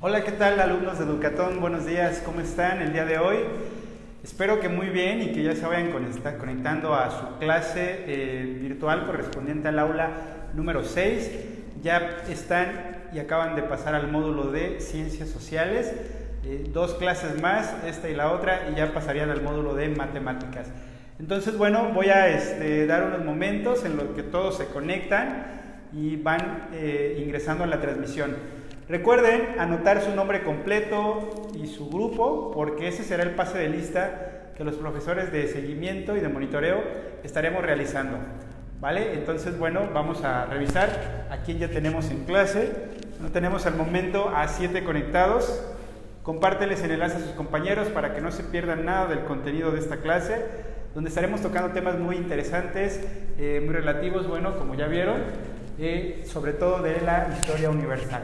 Hola, ¿qué tal, alumnos de Educatón? Buenos días, ¿cómo están el día de hoy? Espero que muy bien y que ya se vayan conectando a su clase virtual correspondiente al aula número 6. Ya están y acaban de pasar al módulo de Ciencias Sociales. Dos clases más, esta y la otra, y ya pasarían al módulo de Matemáticas. Entonces, bueno, voy a dar unos momentos en los que todos se conectan y van ingresando a la transmisión. Recuerden anotar su nombre completo y su grupo, porque ese será el pase de lista que los profesores de seguimiento y de monitoreo estaremos realizando, ¿vale? Entonces, bueno, vamos a revisar a quién ya tenemos en clase. No tenemos al momento a 7 conectados. Compárteles el enlace a sus compañeros para que no se pierdan nada del contenido de esta clase, donde estaremos tocando temas muy interesantes, muy relativos, bueno, como ya vieron, sobre todo de la historia universal.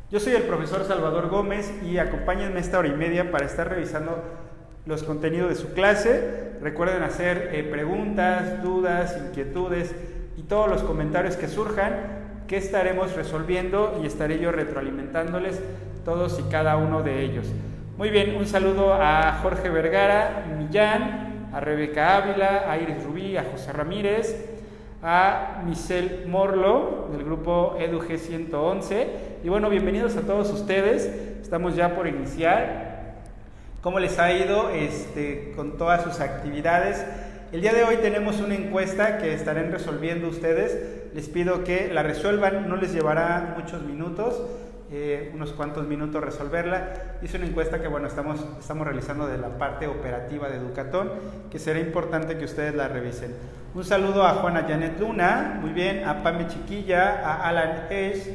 Yo soy el profesor Salvador Gómez y acompáñenme esta hora y media para estar revisando los contenidos de su clase. Recuerden hacer preguntas, dudas, inquietudes y todos los comentarios que surjan, que estaremos resolviendo y estaré yo retroalimentándoles todos y cada uno de ellos. Muy bien, un saludo a Jorge Vergara, Millán, a Rebeca Ávila, a Iris Rubí, a José Ramírez, a Michelle Morlo del grupo EduG 111. Y bueno, bienvenidos a todos ustedes. Estamos ya por iniciar. ¿Cómo les ha ido con todas sus actividades? El día de hoy tenemos una encuesta que estarán resolviendo ustedes. Les pido que la resuelvan, no les llevará muchos minutos, unos cuantos minutos resolverla. Es una encuesta que bueno, estamos realizando de la parte operativa de Educatón, que será importante que ustedes la revisen. Un saludo a Juana Janet Luna, muy bien, a Pame Chiquilla, a Alan Hayes,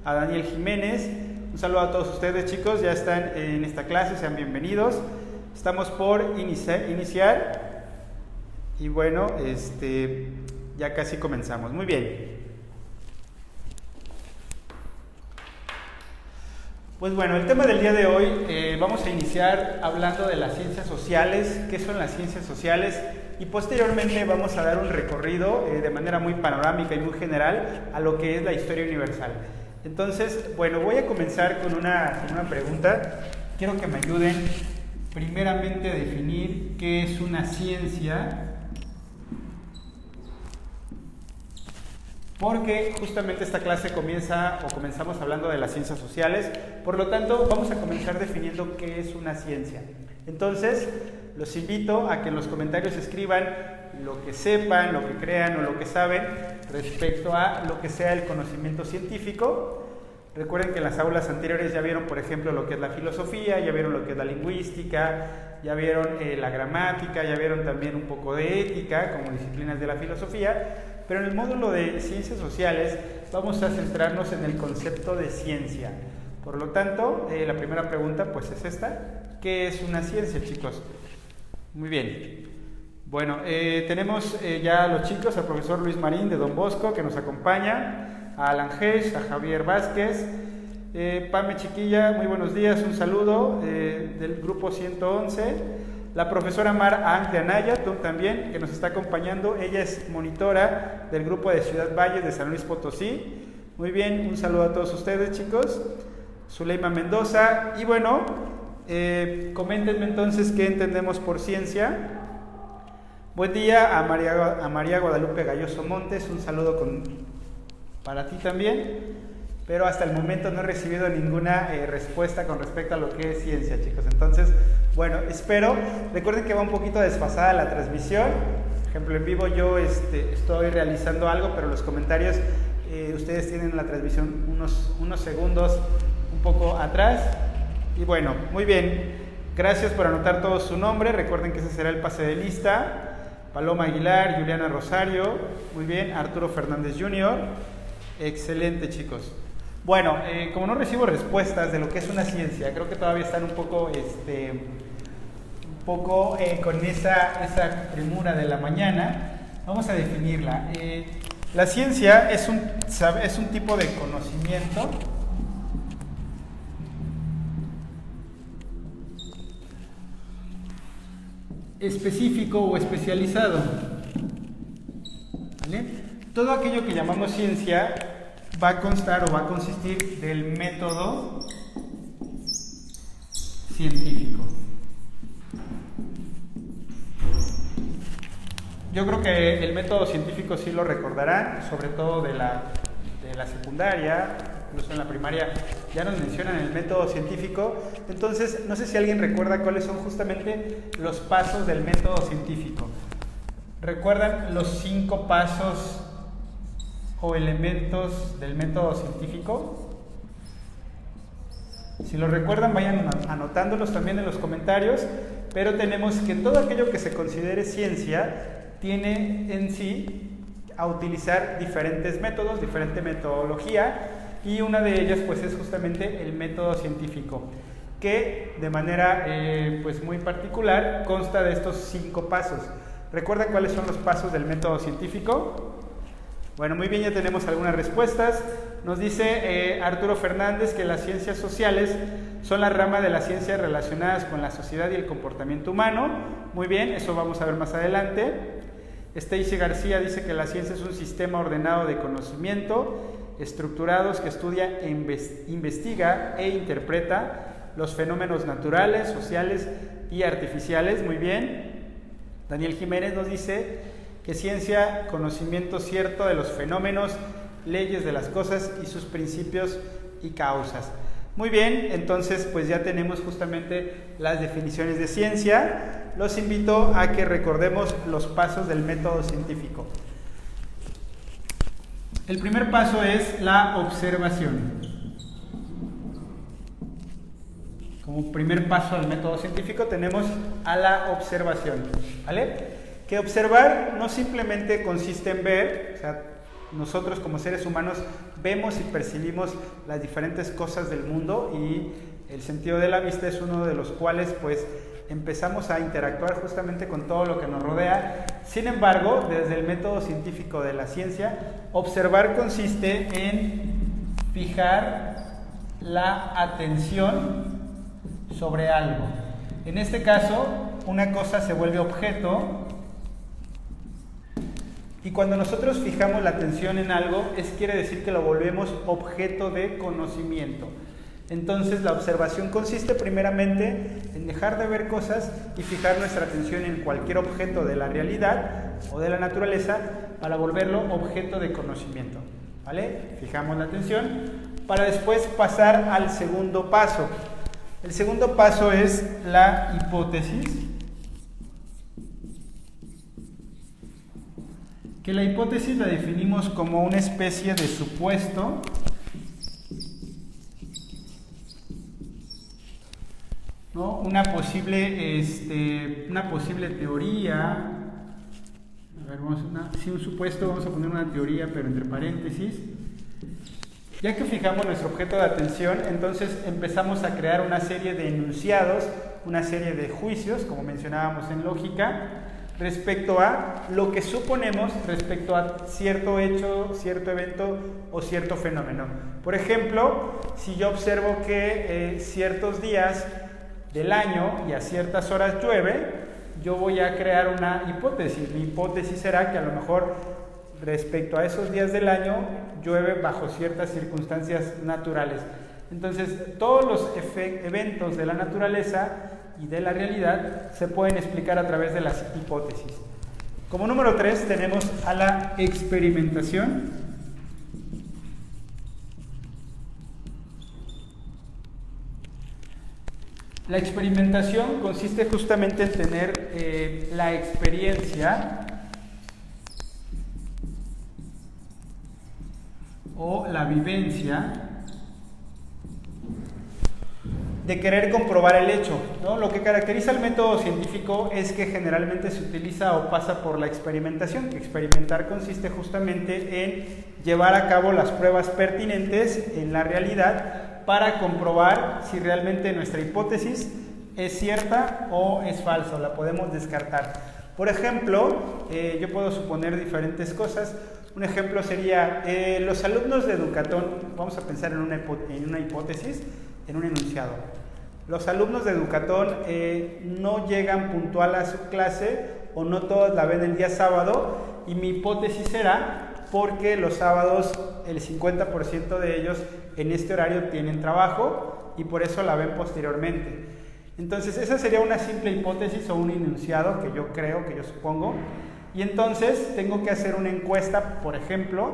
a Daniel Jiménez. Un saludo a todos ustedes, chicos, ya están en esta clase, sean bienvenidos. Estamos por iniciar y bueno, ya casi comenzamos. Muy bien. Pues bueno, el tema del día de hoy, vamos a iniciar hablando de las ciencias sociales, qué son las ciencias sociales, y posteriormente vamos a dar un recorrido de manera muy panorámica y muy general a lo que es la historia universal. Entonces, bueno, voy a comenzar con una pregunta. Quiero que me ayuden primeramente a definir qué es una ciencia, porque justamente esta clase comenzamos hablando de las ciencias sociales. Por lo tanto, vamos a comenzar definiendo qué es una ciencia. Entonces, los invito a que en los comentarios escriban lo que sepan, lo que crean o lo que saben respecto a lo que sea el conocimiento científico. Recuerden que en las aulas anteriores ya vieron, por ejemplo, lo que es la filosofía, ya vieron lo que es la lingüística, ya vieron la gramática, ya vieron también un poco de ética como disciplinas de la filosofía. Pero en el módulo de ciencias sociales vamos a centrarnos en el concepto de ciencia. Por lo tanto, la primera pregunta pues es esta. ¿Qué es una ciencia, chicos? Muy bien. Bueno, tenemos ya a los chicos, al profesor Luis Marín de Don Bosco que nos acompaña, a Alan Hesh, a Javier Vázquez, Pame Chiquilla, muy buenos días, un saludo del grupo 111. La profesora Mar Ángel Anaya, tú también, que nos está acompañando. Ella es monitora del grupo de Ciudad Valles de San Luis Potosí. Muy bien, un saludo a todos ustedes, chicos. Zuleima Mendoza. Y bueno, coméntenme entonces qué entendemos por ciencia. Buen día a María Guadalupe Galloso Montes. Un saludo para ti también. Pero hasta el momento no he recibido ninguna respuesta con respecto a lo que es ciencia, chicos. Entonces, bueno, espero. Recuerden que va un poquito desfasada la transmisión. Por ejemplo, en vivo yo estoy realizando algo, pero los comentarios, ustedes tienen la transmisión unos segundos un poco atrás. Y bueno, muy bien. Gracias por anotar todo su nombre. Recuerden que ese será el pase de lista. Paloma Aguilar, Juliana Rosario. Muy bien. Arturo Fernández Jr. Excelente, chicos. Bueno, como no recibo respuestas de lo que es una ciencia, creo que todavía están un poco con esa premura de la mañana. Vamos a definirla. La ciencia es un tipo de conocimiento específico o especializado, ¿vale? Todo aquello que llamamos ciencia va a constar o va a consistir del método científico. Yo creo que el método científico sí lo recordarán, sobre todo de la secundaria, incluso en la primaria ya nos mencionan el método científico. Entonces, no sé si alguien recuerda cuáles son justamente los pasos del método científico. ¿Recuerdan los 5 pasos o elementos del método científico? Si lo recuerdan, vayan anotándolos también en los comentarios, pero tenemos que todo aquello que se considere ciencia tiene en sí a utilizar diferentes métodos, diferente metodología, y una de ellas pues es justamente el método científico, que de manera pues muy particular consta de estos 5 pasos. ¿Recuerdan cuáles son los pasos del método científico? Bueno, muy bien, ya tenemos algunas respuestas. Nos dice Arturo Fernández que las ciencias sociales son la rama de las ciencias relacionadas con la sociedad y el comportamiento humano. Muy bien, eso vamos a ver más adelante. Stacy García dice que la ciencia es un sistema ordenado de conocimiento, estructurados, que estudia, investiga e interpreta los fenómenos naturales, sociales y artificiales. Muy bien. Daniel Jiménez nos dice que ciencia, conocimiento cierto de los fenómenos, leyes de las cosas y sus principios y causas. Muy bien, entonces pues ya tenemos justamente las definiciones de ciencia. Los invito a que recordemos los pasos del método científico. El primer paso es la observación. Como primer paso del método científico tenemos a la observación, ¿vale? Que observar no simplemente consiste en ver, o sea, nosotros como seres humanos vemos y percibimos las diferentes cosas del mundo, y el sentido de la vista es uno de los cuales pues empezamos a interactuar justamente con todo lo que nos rodea. Sin embargo, desde el método científico de la ciencia, observar consiste en fijar la atención sobre algo. En este caso, una cosa se vuelve objeto, y cuando nosotros fijamos la atención en algo, quiere decir que lo volvemos objeto de conocimiento. Entonces, la observación consiste primeramente en dejar de ver cosas y fijar nuestra atención en cualquier objeto de la realidad o de la naturaleza para volverlo objeto de conocimiento, ¿vale? Fijamos la atención para después pasar al segundo paso. El segundo paso es la hipótesis, que la hipótesis la definimos como una especie de supuesto ¿no? Una posible teoría. A ver, un supuesto, vamos a poner una teoría, pero entre paréntesis. Ya que fijamos nuestro objeto de atención, entonces empezamos a crear una serie de enunciados, una serie de juicios, como mencionábamos en lógica, respecto a lo que suponemos respecto a cierto hecho, cierto evento o cierto fenómeno. Por ejemplo, si yo observo que ciertos días del año y a ciertas horas llueve, yo voy a crear una hipótesis. Mi hipótesis será que a lo mejor respecto a esos días del año llueve bajo ciertas circunstancias naturales. Entonces, todos los eventos de la naturaleza y de la realidad se pueden explicar a través de las hipótesis. Como número 3 tenemos a la experimentación. La experimentación consiste justamente en tener la experiencia o la vivencia de querer comprobar el hecho, ¿no? Lo que caracteriza el método científico es que generalmente se utiliza o pasa por la experimentación. Experimentar consiste justamente en llevar a cabo las pruebas pertinentes en la realidad para comprobar si realmente nuestra hipótesis es cierta o es falsa, o la podemos descartar. Por ejemplo, yo puedo suponer diferentes cosas. Un ejemplo sería, los alumnos de Educatón, vamos a pensar en una hipótesis, en un enunciado. Los alumnos de Educatón no llegan puntual a su clase, o no todos la ven el día sábado, y mi hipótesis será porque los sábados el 50% de ellos en este horario tienen trabajo y por eso la ven posteriormente. Entonces, esa sería una simple hipótesis o un enunciado que yo creo, que yo supongo. Y entonces tengo que hacer una encuesta, por ejemplo,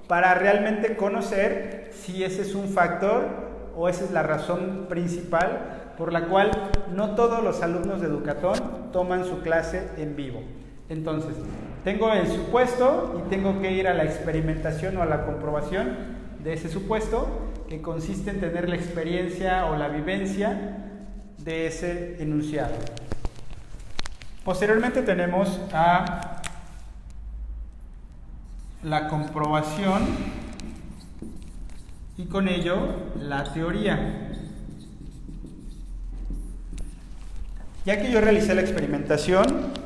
para realmente conocer si ese es un factor o esa es la razón principal por la cual no todos los alumnos de Educatón toman su clase en vivo. Entonces, tengo el supuesto y tengo que ir a la experimentación o a la comprobación de ese supuesto, que consiste en tener la experiencia o la vivencia de ese enunciado. Posteriormente tenemos a la comprobación y con ello la teoría. Ya que yo realicé la experimentación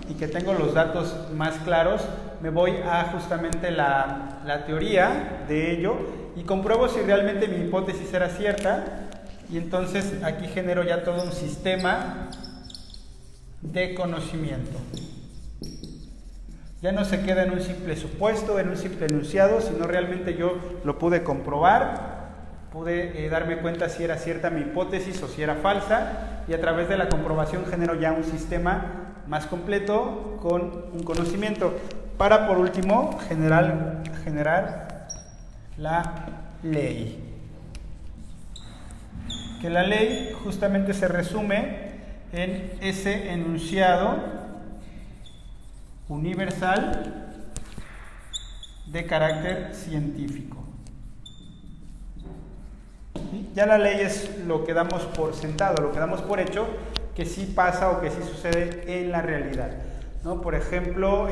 y que tengo los datos más claros, me voy a justamente la teoría de ello y compruebo si realmente mi hipótesis era cierta, y entonces aquí genero ya todo un sistema de conocimiento. Ya no se queda en un simple supuesto, en un simple enunciado, sino realmente yo lo pude comprobar, pude darme cuenta si era cierta mi hipótesis o si era falsa, y a través de la comprobación genero ya un sistema más completo con un conocimiento para, por último, generar la ley. Que la ley justamente se resume en ese enunciado universal de carácter científico. Ya la ley es lo que damos por sentado, lo que damos por hecho que sí pasa o que sí sucede en la realidad, ¿no? Por ejemplo,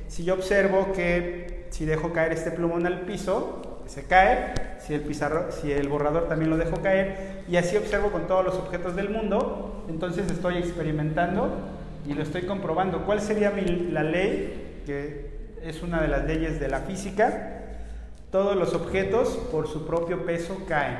si yo observo que si dejo caer este plumón al piso, se cae, si el borrador también lo dejo caer, y así observo con todos los objetos del mundo, entonces estoy experimentando y lo estoy comprobando. ¿Cuál sería la ley? Que es una de las leyes de la física. Todos los objetos por su propio peso caen,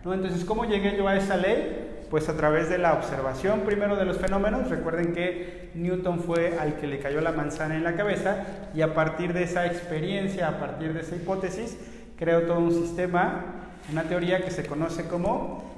¿no? Entonces, ¿cómo llegué yo a esa ley? Pues a través de la observación primero de los fenómenos. Recuerden que Newton fue al que le cayó la manzana en la cabeza, y a partir de esa experiencia, a partir de esa hipótesis, creo todo un sistema, una teoría que se conoce como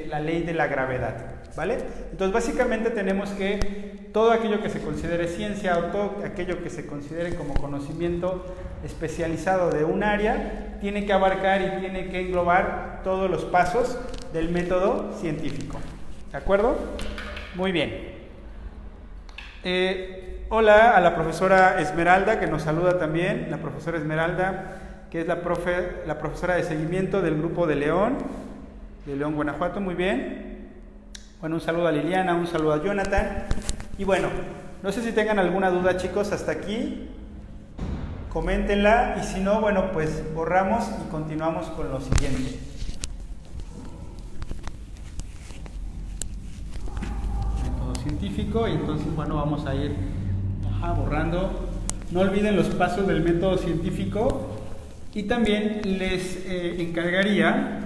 la ley de la gravedad, ¿vale? Entonces, básicamente tenemos que todo aquello que se considere ciencia o todo aquello que se considere como conocimiento especializado de un área tiene que abarcar y tiene que englobar todos los pasos del método científico. ¿De acuerdo? Muy bien. Hola a la profesora Esmeralda, que nos saluda también, la profesora Esmeralda, que es la profesora de seguimiento del grupo de León, Guanajuato. Muy bien. Bueno, un saludo a Liliana, un saludo a Jonathan. Y bueno, no sé si tengan alguna duda, chicos, hasta aquí. Coméntenla, y si no, bueno, pues borramos y continuamos con lo siguiente. Método científico, y entonces, bueno, vamos a ir borrando. No olviden los pasos del método científico, y también les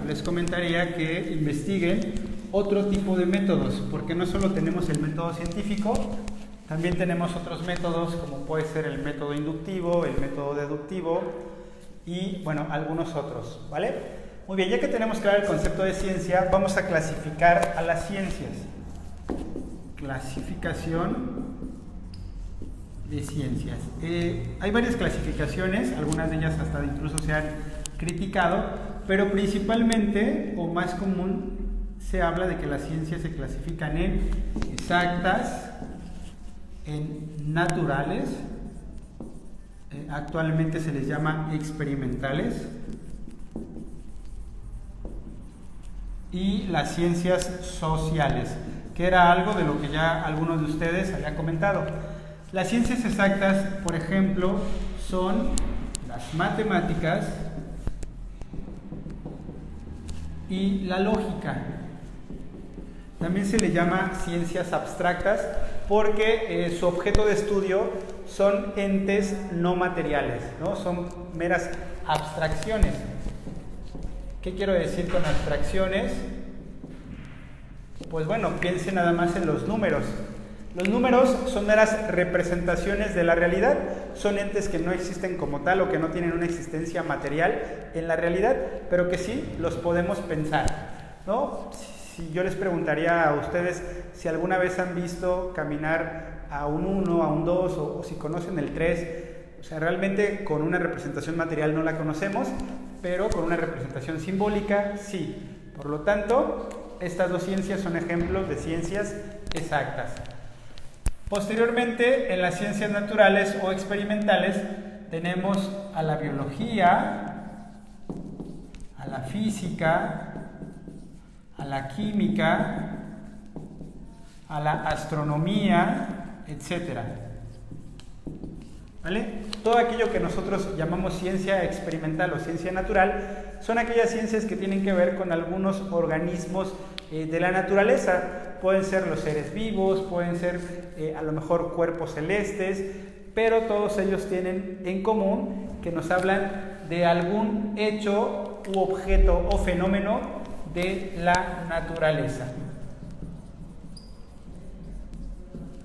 les comentaría que investiguen otro tipo de métodos, porque no solo tenemos el método científico, también tenemos otros métodos, como puede ser el método inductivo, el método deductivo y, bueno, algunos otros, ¿vale? Muy bien, ya que tenemos claro el concepto de ciencia, vamos a clasificar a las ciencias. Clasificación de ciencias. Hay varias clasificaciones, algunas de ellas hasta incluso se han criticado, pero principalmente, o más común, se habla de que las ciencias se clasifican en exactas, en naturales, actualmente se les llama experimentales, y las ciencias sociales, que era algo de lo que ya algunos de ustedes habían comentado. Las ciencias exactas, por ejemplo, son las matemáticas y la lógica. También se le llama ciencias abstractas porque su objeto de estudio son entes no materiales, ¿no? Son meras abstracciones. ¿Qué quiero decir con abstracciones? Pues bueno, piensen nada más en los números. Los números son meras representaciones de la realidad, son entes que no existen como tal o que no tienen una existencia material en la realidad, pero que sí los podemos pensar, ¿no? si yo les preguntaría a ustedes si alguna vez han visto caminar a un 1, a un 2 o si conocen el 3, o sea, realmente con una representación material no la conocemos, pero con una representación simbólica sí. Por lo tanto, estas dos ciencias son ejemplos de ciencias exactas. Posteriormente, en las ciencias naturales o experimentales, tenemos a la biología, a la física, a la química, a la astronomía, etc. ¿Vale? Todo aquello que nosotros llamamos ciencia experimental o ciencia natural son aquellas ciencias que tienen que ver con algunos organismos de la naturaleza. Pueden ser los seres vivos, pueden ser a lo mejor cuerpos celestes, pero todos ellos tienen en común que nos hablan de algún hecho u objeto o fenómeno de la naturaleza.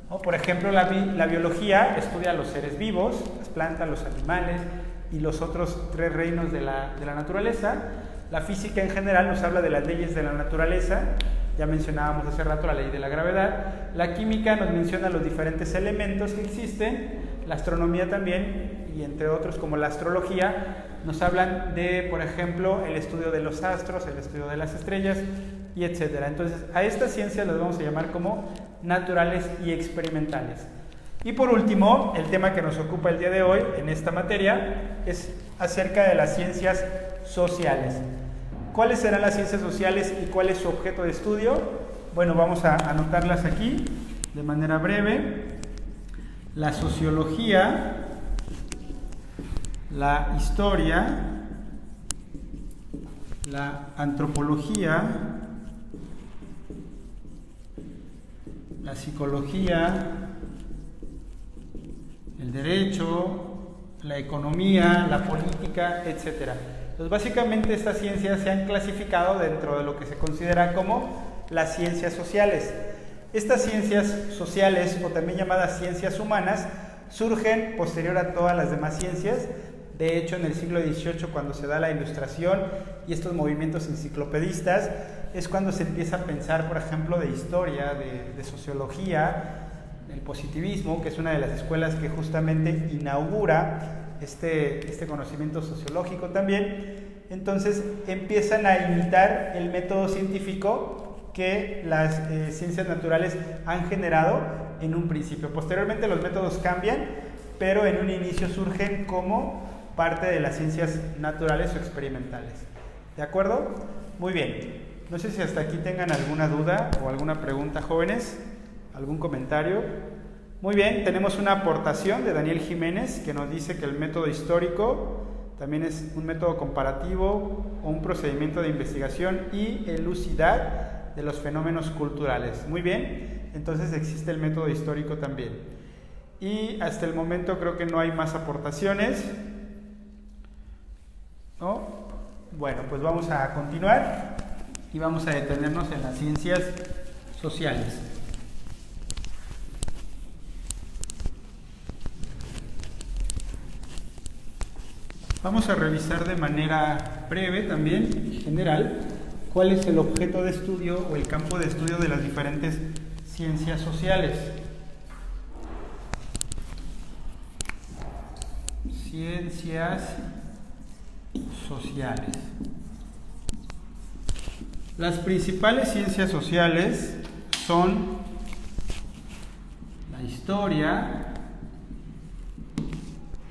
¿No? Por ejemplo, la biología estudia los seres vivos, las plantas, los animales y los otros 3 reinos de la naturaleza. La física en general nos habla de las leyes de la naturaleza, ya mencionábamos hace rato la ley de la gravedad. La química nos menciona los diferentes elementos que existen. La astronomía también, y entre otros como la astrología, nos hablan de, por ejemplo, el estudio de los astros, el estudio de las estrellas, y etc. Entonces, a estas ciencias las vamos a llamar como naturales y experimentales. Y por último, el tema que nos ocupa el día de hoy en esta materia es acerca de las ciencias sociales. ¿Cuáles serán las ciencias sociales y cuál es su objeto de estudio? Bueno, vamos a anotarlas aquí de manera breve. La sociología, la historia, la antropología, la psicología, el derecho, la economía, la política, etc. Entonces, básicamente estas ciencias se han clasificado dentro de lo que se considera como las ciencias sociales. Estas ciencias sociales, o también llamadas ciencias humanas, surgen posterior a todas las demás ciencias. De hecho, en el siglo XVIII, cuando se da la Ilustración y estos movimientos enciclopedistas, es cuando se empieza a pensar, por ejemplo, de historia, de sociología, el positivismo, que es una de las escuelas que justamente inaugura este conocimiento sociológico también. Entonces empiezan a imitar el método científico que las ciencias naturales han generado en un principio. Posteriormente los métodos cambian, pero en un inicio surgen como parte de las ciencias naturales o experimentales. ¿De acuerdo? Muy bien. No sé si hasta aquí tengan alguna duda o alguna pregunta, jóvenes. ¿Algún comentario? Muy bien, tenemos una aportación de Daniel Jiménez que nos dice que el método histórico también es un método comparativo o un procedimiento de investigación y elucidar de los fenómenos culturales. Muy bien, entonces existe el método histórico también. Y hasta el momento creo que no hay más aportaciones, ¿no? Bueno, pues vamos a continuar y vamos a detenernos en las ciencias sociales. Vamos a revisar de manera breve también, general, cuál es el objeto de estudio o el campo de estudio de las diferentes ciencias sociales. Ciencias sociales. Las principales ciencias sociales son la historia,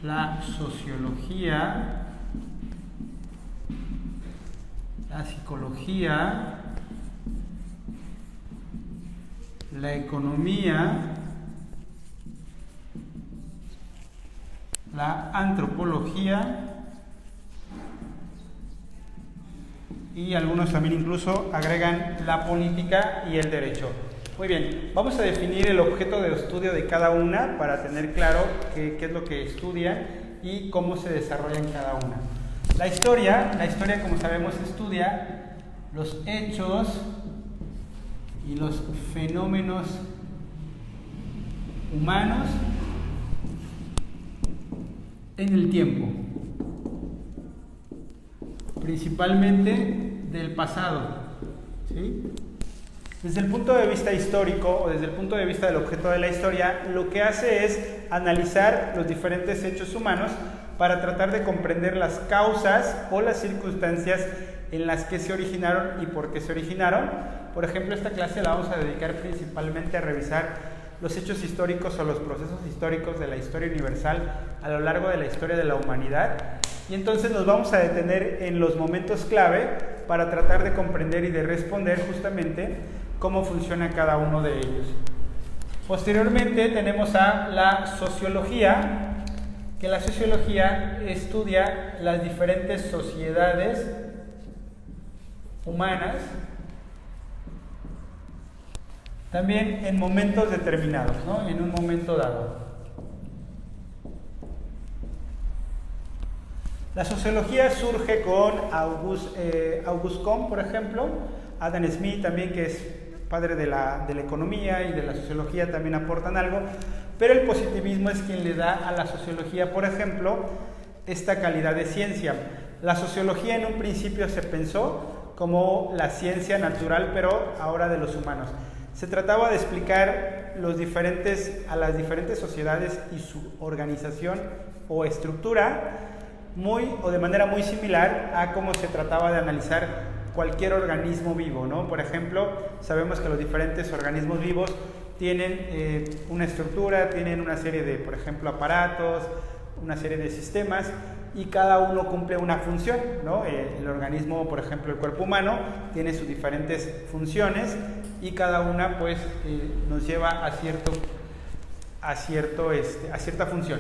la sociología, la psicología, la economía, la antropología y algunos también incluso agregan la política y el derecho. Muy bien, vamos a definir el objeto de estudio de cada una para tener claro qué es lo que estudia y cómo se desarrolla en cada una. La historia como sabemos estudia los hechos y los fenómenos humanos en el tiempo, principalmente del pasado, ¿sí? Desde el punto de vista histórico o desde el punto de vista del objeto de la historia, lo que hace es analizar los diferentes hechos humanos para tratar de comprender las causas o las circunstancias en las que se originaron y por qué se originaron. Por ejemplo, esta clase la vamos a dedicar principalmente a revisar los hechos históricos o los procesos históricos de la historia universal a lo largo de la historia de la humanidad. Y entonces nos vamos a detener en los momentos clave para tratar de comprender y de responder justamente cómo funciona cada uno de ellos. Posteriormente tenemos a la sociología, que la sociología estudia las diferentes sociedades humanas, también en momentos determinados, ¿no? En un momento dado. La sociología surge con Auguste Comte, por ejemplo, Adam Smith también, que es padre de la economía y de la sociología, también aportan algo, pero el positivismo es quien le da a la sociología, por ejemplo, esta calidad de ciencia. La sociología en un principio se pensó como la ciencia natural, pero ahora de los humanos. Se trataba de explicar a las diferentes sociedades y su organización o estructura de manera muy similar a cómo se trataba de analizar cualquier organismo vivo, ¿no? Por ejemplo, sabemos que los diferentes organismos vivos tienen una estructura, tienen una serie de, por ejemplo, aparatos, una serie de sistemas, y cada uno cumple una función, ¿no? El organismo, por ejemplo, el cuerpo humano, tiene sus diferentes funciones y cada una pues nos lleva a cierta función.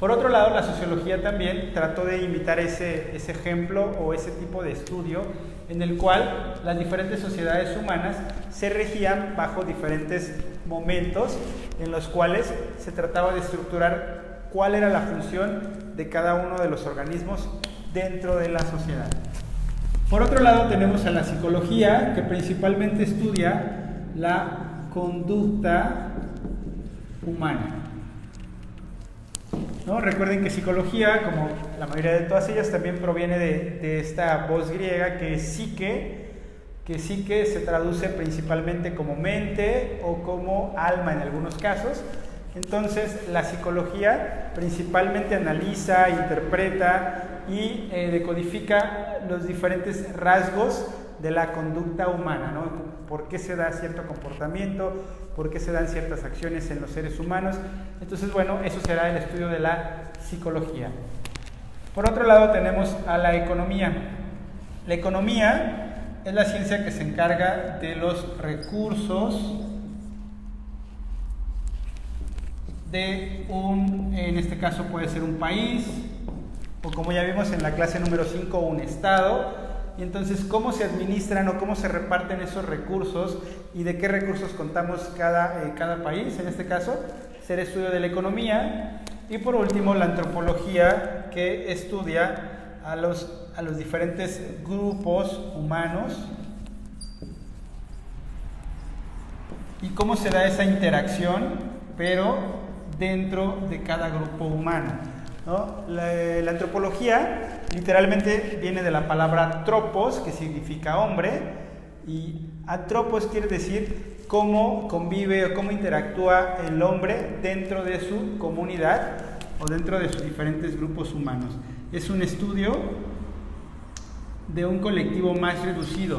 Por otro lado, la sociología también trató de imitar ese ejemplo o ese tipo de estudio en el cual las diferentes sociedades humanas se regían bajo diferentes momentos en los cuales se trataba de estructurar cuál era la función de cada uno de los organismos dentro de la sociedad. Por otro lado, tenemos a la psicología, que principalmente estudia la conducta humana, ¿no? Recuerden que psicología, como la mayoría de todas ellas, también proviene de esta voz griega que es psique, se traduce principalmente como mente o como alma en algunos casos. Entonces, la psicología principalmente analiza, interpreta y decodifica los diferentes rasgos de la conducta humana, ¿no? ¿Por qué se da cierto comportamiento? ¿Por qué se dan ciertas acciones en los seres humanos? Entonces, bueno, eso será el estudio de la psicología. Por otro lado, tenemos a la economía. La economía es la ciencia que se encarga de los recursos en este caso puede ser un país, o como ya vimos en la clase número 5, un estado, y entonces cómo se administran o cómo se reparten esos recursos y de qué recursos contamos cada país, en este caso, será estudio de la economía. Y por último, la antropología, que estudia a los diferentes grupos humanos y cómo se da esa interacción, pero dentro de cada grupo humano, ¿no? La antropología literalmente viene de la palabra tropos, que significa hombre, y antropos quiere decir cómo convive o cómo interactúa el hombre dentro de su comunidad o dentro de sus diferentes grupos humanos. Es un estudio de un colectivo más reducido,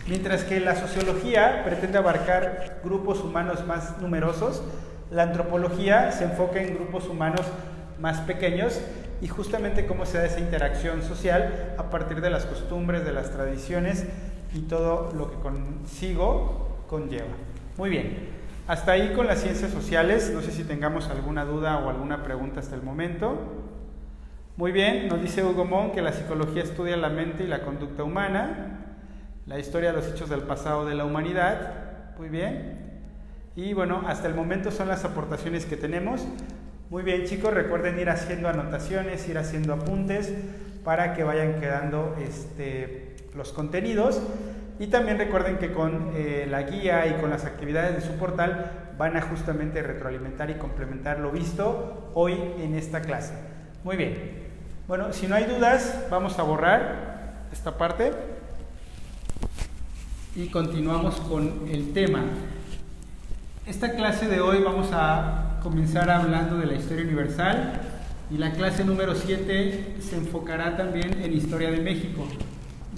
mientras que la sociología pretende abarcar grupos humanos más numerosos. La antropología se enfoca en grupos humanos más pequeños y justamente cómo se da esa interacción social a partir de las costumbres, de las tradiciones y todo lo que consigo conlleva. Muy bien, hasta ahí con las ciencias sociales. No sé si tengamos alguna duda o alguna pregunta hasta el momento. Muy bien, nos dice Hugo Montt que la psicología estudia la mente y la conducta humana, la historia de los hechos del pasado de la humanidad. Muy bien. Y bueno, hasta el momento son las aportaciones que tenemos. Muy bien, chicos, recuerden ir haciendo anotaciones, ir haciendo apuntes para que vayan quedando los contenidos. Y también recuerden que con la guía y con las actividades de su portal van a justamente retroalimentar y complementar lo visto hoy en esta clase. Muy bien. Bueno, si no hay dudas, vamos a borrar esta parte. y continuamos con el tema. Esta clase de hoy vamos a comenzar hablando de la historia universal y la clase número 7 se enfocará también en historia de México.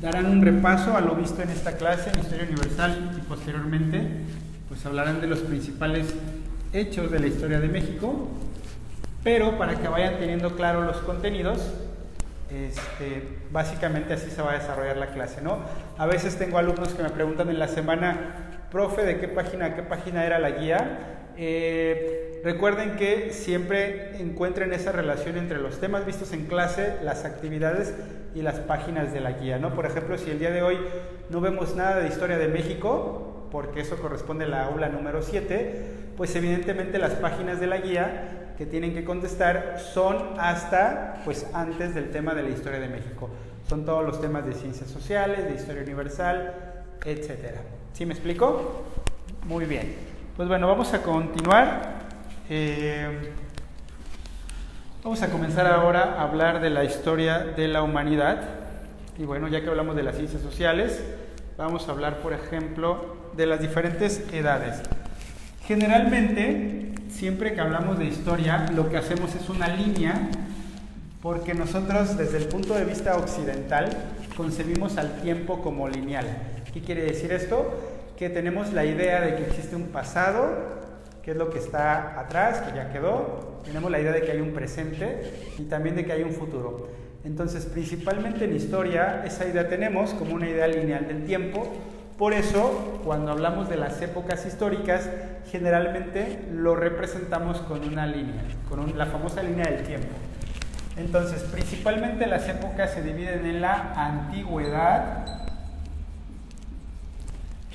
Darán un repaso a lo visto en esta clase en historia universal y posteriormente pues hablarán de los principales hechos de la historia de México, pero para que vayan teniendo claro los contenidos, básicamente así se va a desarrollar la clase, ¿no? A veces tengo alumnos que me preguntan en la semana, profe, ¿de qué página era la guía? Recuerden que siempre encuentren esa relación entre los temas vistos en clase, las actividades y las páginas de la guía, ¿no? Por ejemplo, si el día de hoy no vemos nada de historia de México, porque eso corresponde a la aula número 7, pues evidentemente las páginas de la guía que tienen que contestar son hasta, pues antes del tema de la historia de México. Son todos los temas de ciencias sociales, de historia universal, etcétera. ¿Sí me explico? Muy bien. Pues bueno, vamos a continuar. Vamos a comenzar ahora a hablar de la historia de la humanidad. Y bueno, ya que hablamos de las ciencias sociales, vamos a hablar, por ejemplo, de las diferentes edades. Generalmente, siempre que hablamos de historia, lo que hacemos es una línea, porque nosotros, desde el punto de vista occidental, concebimos al tiempo como lineal. ¿Qué quiere decir esto? Que tenemos la idea de que existe un pasado, que es lo que está atrás, que ya quedó. Tenemos la idea de que hay un presente y también de que hay un futuro. Entonces, principalmente en historia, esa idea tenemos como una idea lineal del tiempo. Por eso, cuando hablamos de las épocas históricas, generalmente lo representamos con una línea, con la famosa línea del tiempo. Entonces, principalmente las épocas se dividen en la antigüedad.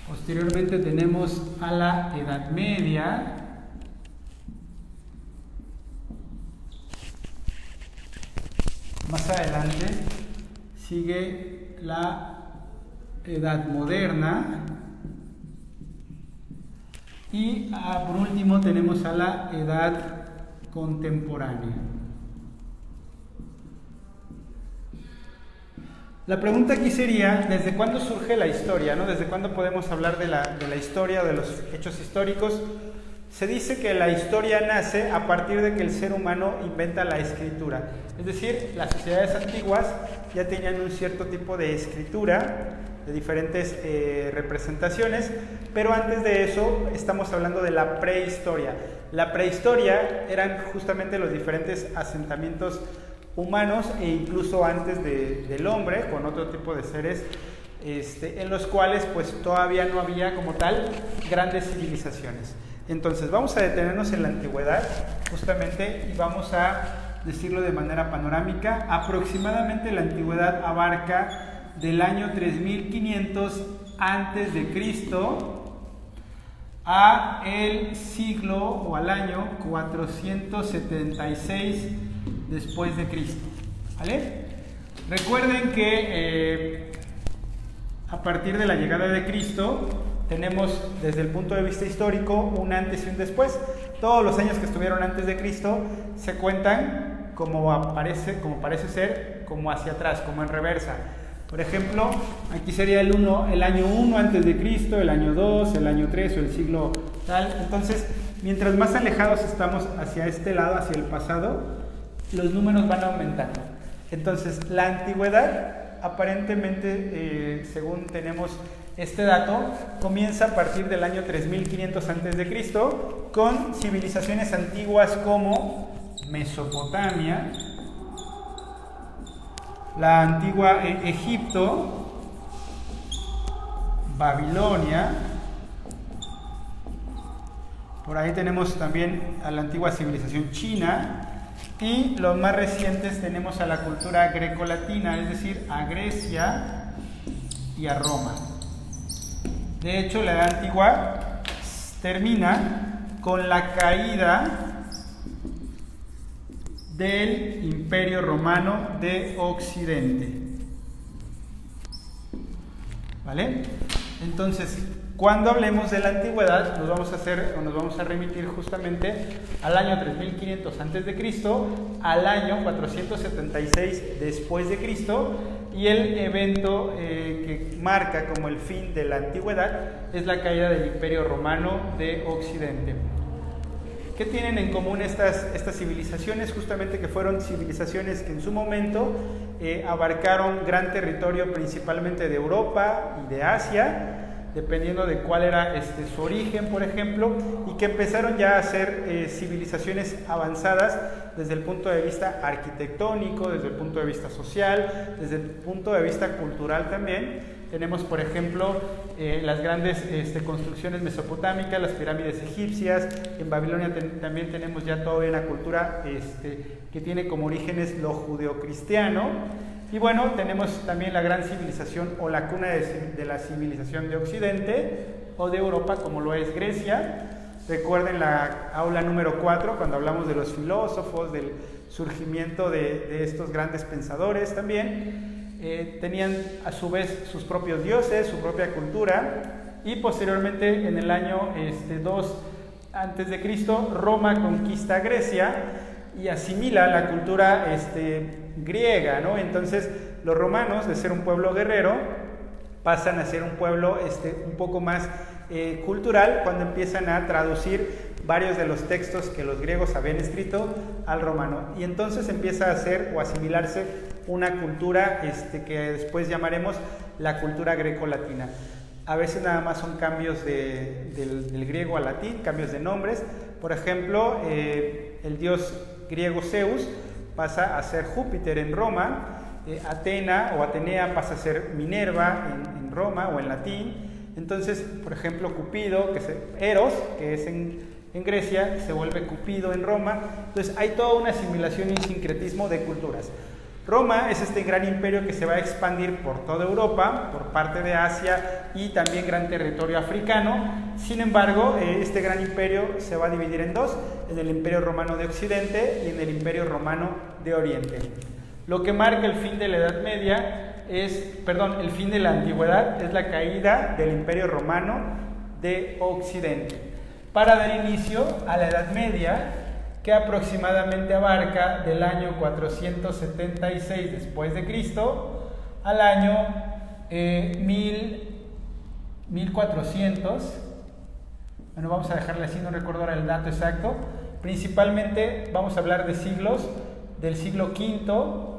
Posteriormente tenemos a la Edad Media. Más adelante sigue la Edad Moderna y por último tenemos a la Edad Contemporánea. La pregunta aquí sería, ¿desde cuándo surge la historia, ¿no? ¿Desde cuándo podemos hablar de la historia, de los hechos históricos? Se dice que la historia nace a partir de que el ser humano inventa la escritura. Es decir, las sociedades antiguas ya tenían un cierto tipo de escritura, de diferentes representaciones, pero antes de eso estamos hablando de la prehistoria. La prehistoria eran justamente los diferentes asentamientos humanos e incluso antes del hombre, con otro tipo de seres, en los cuales pues todavía no había como tal grandes civilizaciones. Entonces vamos a detenernos en la antigüedad justamente y vamos a decirlo de manera panorámica. Aproximadamente la antigüedad abarca del año 3500 antes de Cristo a el siglo o al año 476 después de Cristo, ¿vale? Recuerden que a partir de la llegada de Cristo tenemos desde el punto de vista histórico un antes y un después. Todos los años que estuvieron antes de Cristo se cuentan como parece ser, como hacia atrás, como en reversa. Por ejemplo, aquí sería el año 1 antes de Cristo, el año 2, el año 3 o el siglo tal. Entonces, mientras más alejados estamos hacia este lado, hacia el pasado, los números van aumentando. Entonces, la antigüedad, aparentemente, según tenemos este dato, comienza a partir del año 3500 antes de Cristo con civilizaciones antiguas como Mesopotamia, la antigua Egipto, Babilonia. Por ahí tenemos también a la antigua civilización china. Y los más recientes tenemos a la cultura grecolatina, es decir, a Grecia y a Roma. De hecho, la Edad Antigua termina con la caída del Imperio Romano de Occidente. ¿Vale? Entonces, cuando hablemos de la antigüedad, nos vamos a remitir justamente al año 3500 a.C., al año 476 después de Cristo, y el evento que marca como el fin de la antigüedad es la caída del Imperio Romano de Occidente. ¿Qué tienen en común estas civilizaciones? Justamente que fueron civilizaciones que en su momento abarcaron gran territorio, principalmente de Europa y de Asia, dependiendo de cuál era su origen, por ejemplo, y que empezaron ya a ser civilizaciones avanzadas desde el punto de vista arquitectónico, desde el punto de vista social, desde el punto de vista cultural también. Tenemos, por ejemplo, las grandes construcciones mesopotámicas, las pirámides egipcias. En Babilonia también tenemos ya toda una cultura que tiene como orígenes lo judeocristiano. Y bueno, tenemos también la gran civilización o la cuna de la civilización de Occidente o de Europa, como lo es Grecia. Recuerden la aula número 4, cuando hablamos de los filósofos, del surgimiento de estos grandes pensadores también. Tenían a su vez sus propios dioses, su propia cultura, y posteriormente en el año 2 a.C., Roma conquista Grecia y asimila la cultura griega, ¿no? Entonces los romanos, de ser un pueblo guerrero, pasan a ser un pueblo un poco más cultural, cuando empiezan a traducir varios de los textos que los griegos habían escrito al romano, y entonces empieza a hacer o asimilarse una cultura que después llamaremos la cultura greco-latina. A veces nada más son cambios del griego al latín, cambios de nombres. Por ejemplo, el dios griego Zeus pasa a ser Júpiter en Roma, Atena o Atenea pasa a ser Minerva en Roma o en latín. Entonces, por ejemplo, Cupido, Eros, que es en Grecia, se vuelve Cupido en Roma. Entonces hay toda una asimilación y un sincretismo de culturas. Roma es este gran imperio que se va a expandir por toda Europa, por parte de Asia y también gran territorio africano. Sin embargo, este gran imperio se va a dividir en dos, en el Imperio Romano de Occidente y en el Imperio Romano de Oriente. Lo que marca el fin de la Edad Media el fin de la Antigüedad es la caída del Imperio Romano de Occidente, para dar inicio a la Edad Media, que aproximadamente abarca del año 476 después de Cristo al año 1400. Bueno, vamos a dejarle así, no recuerdo ahora el dato exacto. Principalmente vamos a hablar de siglos, del siglo V,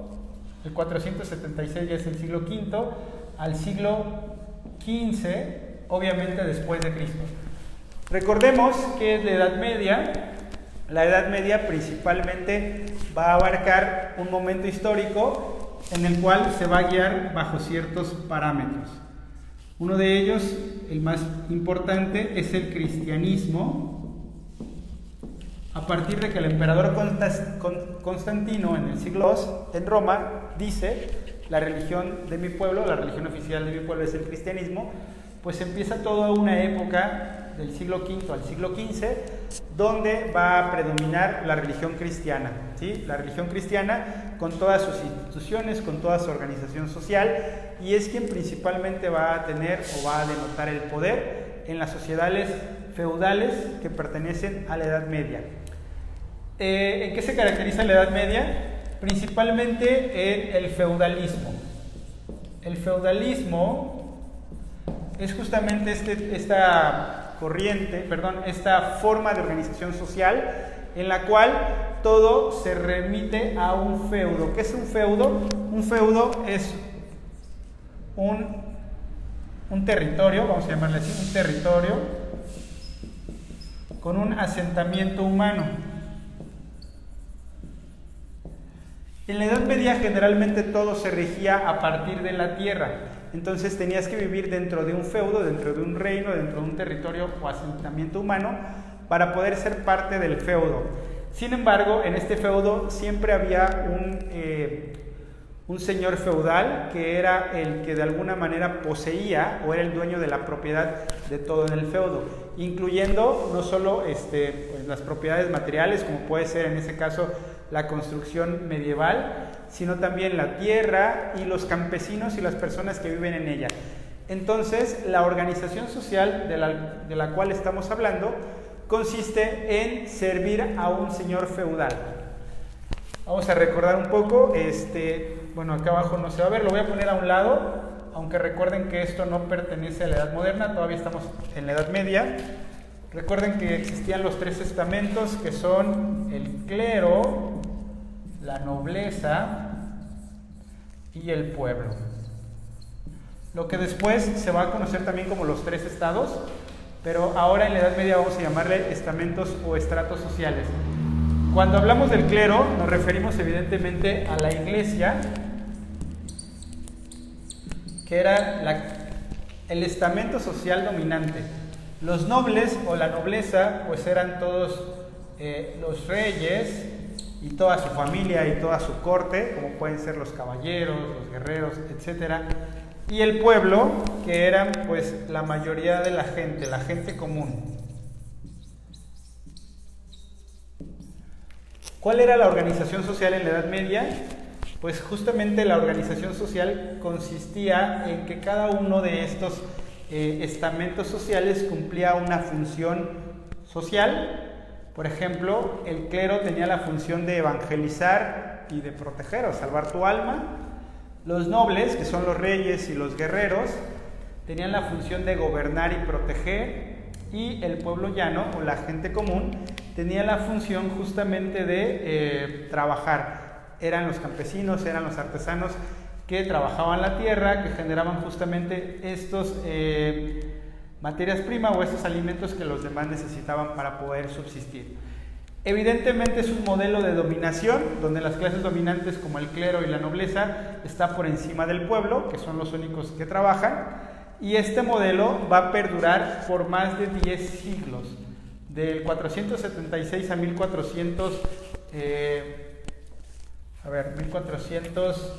el 476 ya es el siglo V, al siglo XV, obviamente después de Cristo. Recordemos que es la Edad Media. La Edad Media principalmente va a abarcar un momento histórico en el cual se va a guiar bajo ciertos parámetros. Uno de ellos, el más importante, es el cristianismo. A partir de que el emperador Constantino en el siglo II en Roma dice: la religión de mi pueblo, la religión oficial de mi pueblo es el cristianismo, pues empieza toda una época del siglo V al siglo XV, donde va a predominar la religión cristiana, ¿sí? La religión cristiana con todas sus instituciones, con toda su organización social, y es quien principalmente va a tener o va a denotar el poder en las sociedades feudales que pertenecen a la Edad Media. ¿En qué se caracteriza la Edad Media? Principalmente en el feudalismo. El feudalismo es justamente esta forma de organización social en la cual todo se remite a un feudo. ¿Qué es un feudo? Un feudo es un territorio, vamos a llamarle así, un territorio con un asentamiento humano. En la Edad Media generalmente todo se regía a partir de la tierra. Entonces tenías que vivir dentro de un feudo, dentro de un reino, dentro de un territorio o asentamiento humano para poder ser parte del feudo. Sin embargo, en este feudo siempre había un señor feudal que era el que de alguna manera poseía o era el dueño de la propiedad de todo en el feudo, incluyendo no solo pues las propiedades materiales, como puede ser en ese caso la construcción medieval, sino también la tierra y los campesinos y las personas que viven en ella. Entonces, la organización social de la cual estamos hablando consiste en servir a un señor feudal. Vamos a recordar un poco, bueno, acá abajo no se va a ver, lo voy a poner a un lado, aunque recuerden que esto no pertenece a la Edad Moderna, todavía estamos en la Edad Media. Recuerden que existían los 3 estamentos, que son el clero, la nobleza y el pueblo. Lo que después se va a conocer también como los 3 estados, pero ahora en la Edad Media vamos a llamarle estamentos o estratos sociales. Cuando hablamos del clero, nos referimos evidentemente a la iglesia, que era el estamento social dominante. Los nobles o la nobleza, pues eran todos los reyes y toda su familia y toda su corte, como pueden ser los caballeros, los guerreros, etc. Y el pueblo, que eran pues la mayoría de la gente común. ¿Cuál era la organización social en la Edad Media? Pues justamente la organización social consistía en que cada uno de estos estamentos sociales cumplía una función social. Por ejemplo, el clero tenía la función de evangelizar y de proteger o salvar tu alma. Los nobles, que son los reyes y los guerreros, tenían la función de gobernar y proteger, y el pueblo llano o la gente común tenía la función justamente de trabajar. Eran los campesinos, eran los artesanos que trabajaban la tierra, que generaban justamente estos materias primas o estos alimentos que los demás necesitaban para poder subsistir. Evidentemente es un modelo de dominación, donde las clases dominantes como el clero y la nobleza está por encima del pueblo, que son los únicos que trabajan, y este modelo va a perdurar por más de 10 siglos, del 476 a 1400, 1400,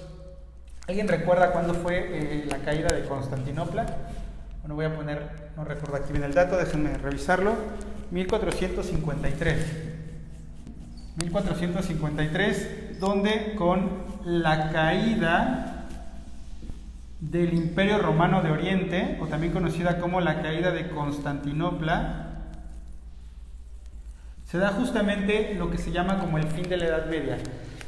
¿alguien recuerda cuándo fue la caída de Constantinopla? Bueno, voy a poner, no recuerdo aquí bien el dato, déjenme revisarlo, 1453, donde con la caída del Imperio Romano de Oriente, o también conocida como la caída de Constantinopla, se da justamente lo que se llama como el fin de la Edad Media.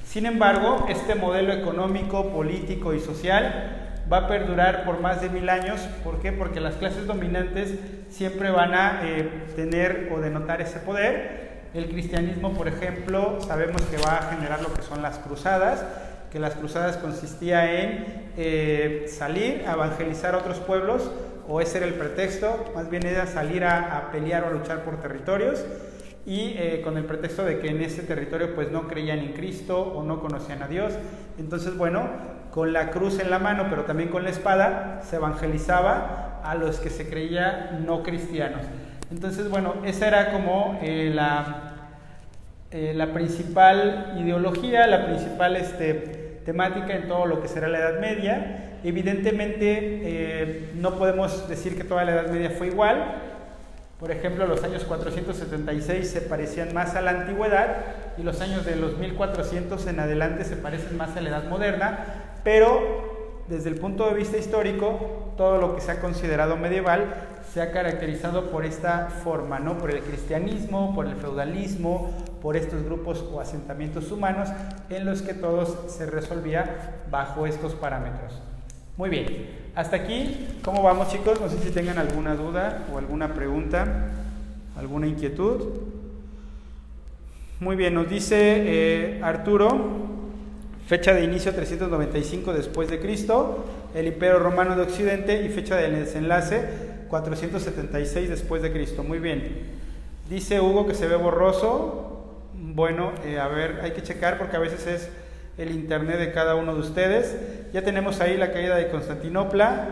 Sin embargo, este modelo económico, político y social va a perdurar por más de 1000 años. ¿Por qué? Porque las clases dominantes siempre van a tener o denotar ese poder. El cristianismo, por ejemplo, sabemos que va a generar lo que son las cruzadas, que las cruzadas consistía en salir a evangelizar a otros pueblos, o ese era el pretexto, más bien era salir a pelear o a luchar por territorios, y con el pretexto de que en ese territorio pues no creían en Cristo o no conocían a Dios. Entonces, bueno, con la cruz en la mano, pero también con la espada, se evangelizaba a los que se creían no cristianos. Entonces, bueno, esa era como la principal ideología, la principal temática en todo lo que será la Edad Media. Evidentemente, no podemos decir que toda la Edad Media fue igual. Por ejemplo, los años 476 se parecían más a la antigüedad, y los años de los 1400 en adelante se parecen más a la Edad Moderna, pero desde el punto de vista histórico, todo lo que se ha considerado medieval se ha caracterizado por esta forma, ¿no? Por el cristianismo, por el feudalismo, por estos grupos o asentamientos humanos en los que todos se resolvía bajo estos parámetros. Muy bien, hasta aquí, ¿cómo vamos, chicos? No sé si tengan alguna duda o alguna pregunta, alguna inquietud. Muy bien, nos dice Arturo, fecha de inicio 395 después de Cristo, el Imperio Romano de Occidente, y fecha de desenlace 476 después de Cristo. Muy bien. Dice Hugo que se ve borroso. Bueno, a ver, hay que checar porque a veces es el internet de cada uno de ustedes. Ya tenemos ahí la caída de Constantinopla,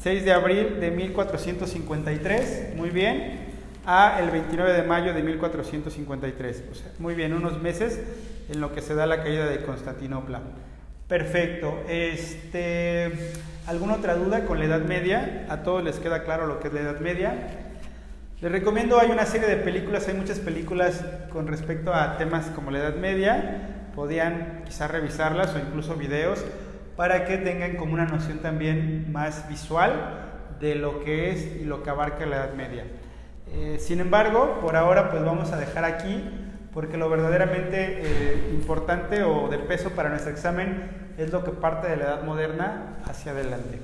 6 de abril de 1453, muy bien, a el 29 de mayo de 1453. O sea, muy bien, unos meses en lo que se da la caída de Constantinopla. Perfecto. ¿Alguna otra duda con la Edad Media? ¿A todos les queda claro lo que es la Edad Media? Les recomiendo, hay una serie de películas, hay muchas películas con respecto a temas como la Edad Media. Podían quizás revisarlas o incluso videos para que tengan como una noción también más visual de lo que es y lo que abarca la Edad Media. Sin embargo, por ahora pues vamos a dejar aquí, porque lo verdaderamente importante o de peso para nuestro examen es lo que parte de la Edad Moderna hacia adelante.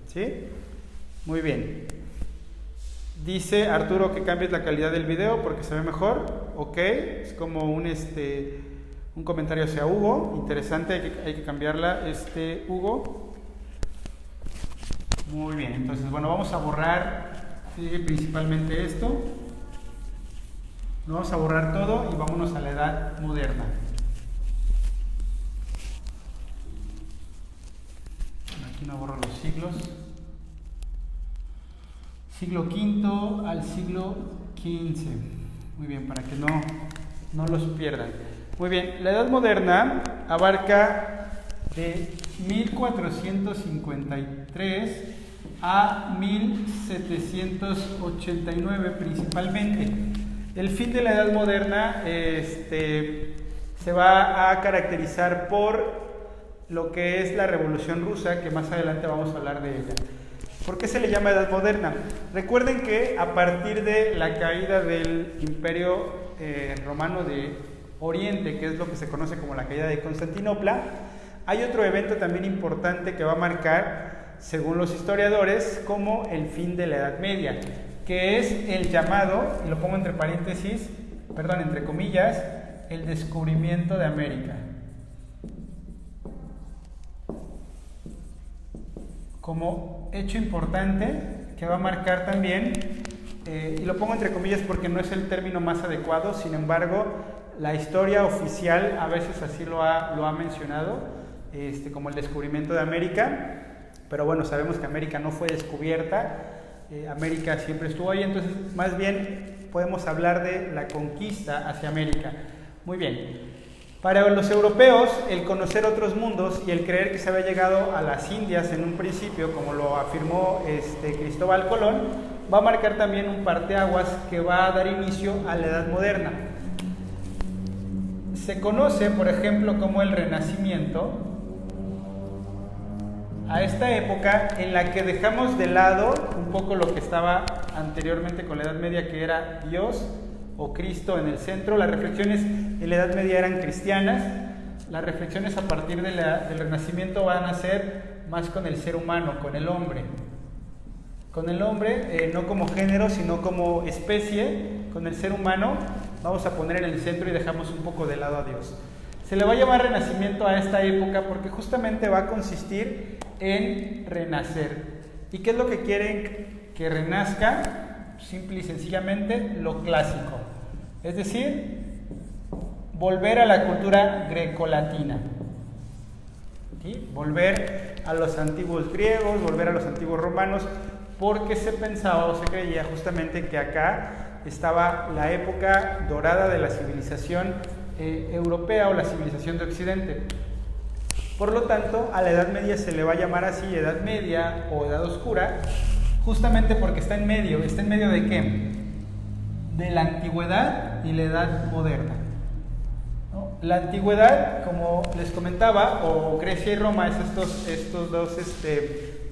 ¿Sí? Muy bien. Dice Arturo que cambies la calidad del video porque se ve mejor. Ok, es como un comentario hacia Hugo. Interesante, hay que cambiarla, Hugo. Muy bien, entonces bueno, vamos a borrar principalmente esto. Vamos a borrar todo y vámonos a la Edad Moderna. Aquí no borro los siglos. Siglo V al siglo XV. Muy bien, para que no los pierdan. Muy bien, la Edad Moderna abarca de 1453 a 1789 principalmente. El fin de la Edad Moderna se va a caracterizar por lo que es la Revolución Rusa, que más adelante vamos a hablar de ella. ¿Por qué se le llama Edad Moderna? Recuerden que a partir de la caída del Imperio Romano de Oriente, que es lo que se conoce como la caída de Constantinopla, hay otro evento también importante que va a marcar, según los historiadores, como el fin de la Edad Media, que es el llamado, y lo pongo entre paréntesis, entre comillas, el descubrimiento de América. Como hecho importante que va a marcar también, y lo pongo entre comillas porque no es el término más adecuado, sin embargo, la historia oficial a veces así lo ha mencionado, como el descubrimiento de América, pero bueno, sabemos que América no fue descubierta, América siempre estuvo ahí, entonces más bien podemos hablar de la conquista hacia América. Muy bien. Para los europeos, el conocer otros mundos y el creer que se había llegado a las Indias en un principio, como lo afirmó Cristóbal Colón, va a marcar también un parteaguas que va a dar inicio a la Edad Moderna. Se conoce, por ejemplo, como el Renacimiento, a esta época en la que dejamos de lado un poco lo que estaba anteriormente con la Edad Media, que era Dios o Cristo en el centro. Las reflexiones en la Edad Media eran cristianas, las reflexiones a partir del Renacimiento van a ser más con el ser humano, con el hombre. Con el hombre, no como género, sino como especie, con el ser humano, vamos a poner en el centro y dejamos un poco de lado a Dios. Se le va a llamar Renacimiento a esta época porque justamente va a consistir en renacer. ¿Y qué es lo que quieren que renazca? Simple y sencillamente lo clásico, es decir, volver a la cultura grecolatina, ¿sí? Volver a los antiguos griegos, volver a los antiguos romanos, porque se pensaba o se creía justamente que acá estaba la época dorada de la civilización europea o la civilización de Occidente. Por lo tanto, a la Edad Media se le va a llamar así Edad Media o Edad Oscura, justamente porque está en medio. ¿Está en medio de qué? De la antigüedad y la Edad Moderna, ¿no? La antigüedad, como les comentaba, o Grecia y Roma, es estos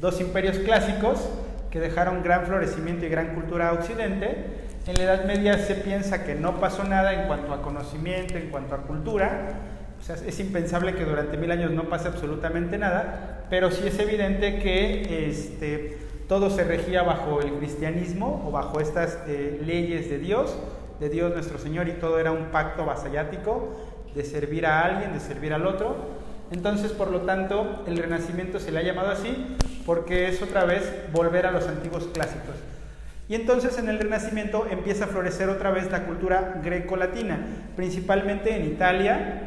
dos imperios clásicos que dejaron gran florecimiento y gran cultura a Occidente. En la Edad Media se piensa que no pasó nada en cuanto a conocimiento, en cuanto a cultura. O sea, es impensable que durante 1000 años no pase absolutamente nada, pero sí es evidente que todo se regía bajo el cristianismo o bajo estas leyes de Dios nuestro Señor, y todo era un pacto vasallático de servir a alguien, de servir al otro. Entonces, por lo tanto, el Renacimiento se le ha llamado así porque es otra vez volver a los antiguos clásicos. Y entonces en el Renacimiento empieza a florecer otra vez la cultura grecolatina, principalmente en Italia,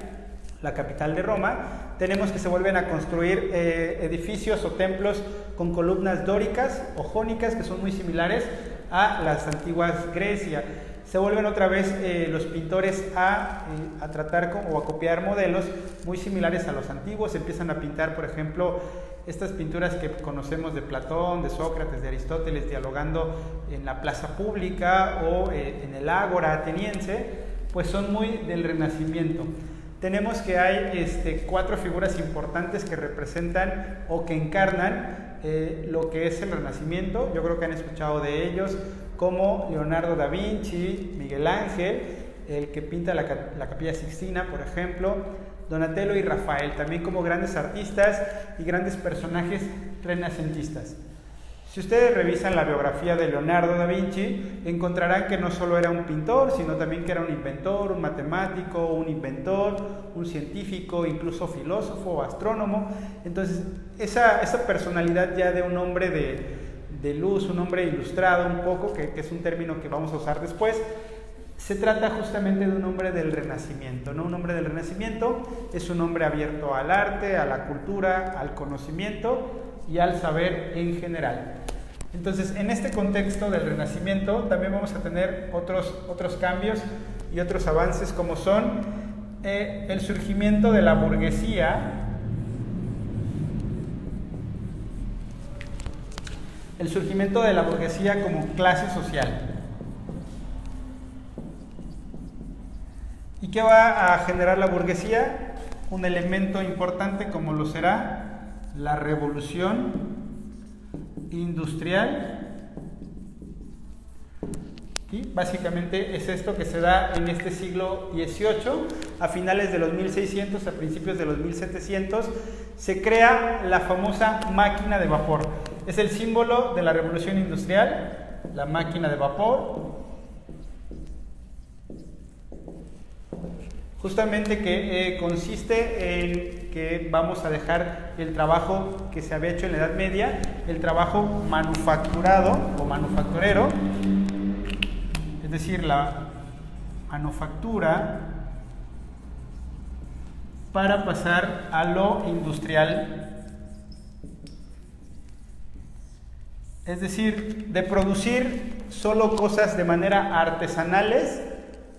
la capital de Roma. Tenemos que se vuelven a construir edificios o templos con columnas dóricas o jónicas que son muy similares a las antiguas Grecia. Se vuelven otra vez los pintores a tratar o a copiar modelos muy similares a los antiguos. Empiezan a pintar, por ejemplo, estas pinturas que conocemos de Platón, de Sócrates, de Aristóteles, dialogando en la plaza pública o en el ágora ateniense, pues son muy del Renacimiento. Tenemos que hay 4 figuras importantes que representan o que encarnan lo que es el Renacimiento. Yo creo que han escuchado de ellos, como Leonardo da Vinci, Miguel Ángel, el que pinta la Capilla Sixtina, por ejemplo, Donatello y Rafael, también como grandes artistas y grandes personajes renacentistas. Si ustedes revisan la biografía de Leonardo da Vinci, encontrarán que no solo era un pintor, sino también que era un inventor, un matemático, un inventor, un científico, incluso filósofo, astrónomo. Entonces, esa personalidad ya de un hombre de luz, un hombre ilustrado un poco, que es un término que vamos a usar después, se trata justamente de un hombre del Renacimiento, ¿no? Un hombre del Renacimiento es un hombre abierto al arte, a la cultura, al conocimiento y al saber en general. Entonces, en este contexto del Renacimiento también vamos a tener otros cambios y otros avances, como son el surgimiento de la burguesía, como clase social. ¿Y qué va a generar la burguesía? Un elemento importante como lo será la revolución industrial. ¿Sí? Básicamente es esto que se da en este siglo XVIII, a finales de los 1600, a principios de los 1700, se crea la famosa máquina de vapor. Es el símbolo de la revolución industrial, la máquina de vapor. Justamente que consiste en que vamos a dejar el trabajo que se había hecho en la Edad Media, el trabajo manufacturado o manufacturero, es decir, la manufactura, para pasar a lo industrial. Es decir, de producir solo cosas de manera artesanales,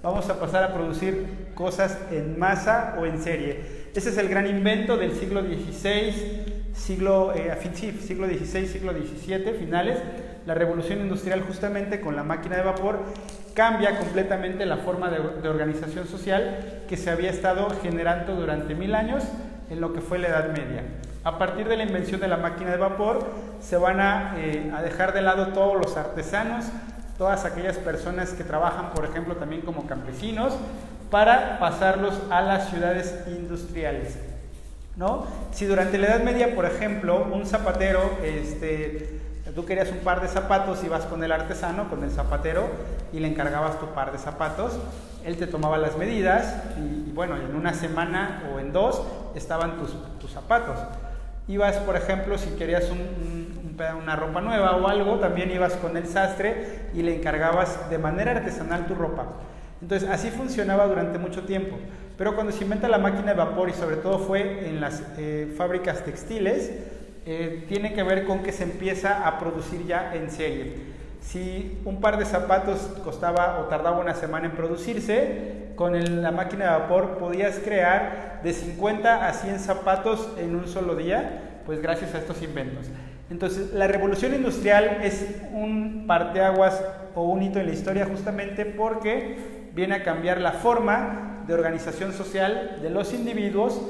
vamos a pasar a producir cosas en masa o en serie. Ese es el gran invento del siglo XVI, siglo XVII, finales. La revolución industrial, justamente con la máquina de vapor, cambia completamente la forma de organización social que se había estado generando durante 1000 años en lo que fue la Edad Media. A partir de la invención de la máquina de vapor, se van a dejar de lado todos los artesanos, todas aquellas personas que trabajan, por ejemplo, también como campesinos, para pasarlos a las ciudades industriales, ¿no? Si durante la Edad Media, por ejemplo, un zapatero, tú querías un par de zapatos, ibas con el artesano, con el zapatero, y le encargabas tu par de zapatos, él te tomaba las medidas, y bueno, en una semana o en 2 estaban tus zapatos. Ibas, por ejemplo, si querías una ropa nueva o algo, también ibas con el sastre y le encargabas de manera artesanal tu ropa. Entonces, así funcionaba durante mucho tiempo. Pero cuando se inventa la máquina de vapor, y sobre todo fue en las fábricas textiles, tiene que ver con que se empieza a producir ya en serie. Si un par de zapatos costaba o tardaba una semana en producirse, con la máquina de vapor podías crear de 50 a 100 zapatos en un solo día, pues gracias a estos inventos. Entonces, la revolución industrial es un parteaguas o un hito en la historia, justamente porque viene a cambiar la forma de organización social de los individuos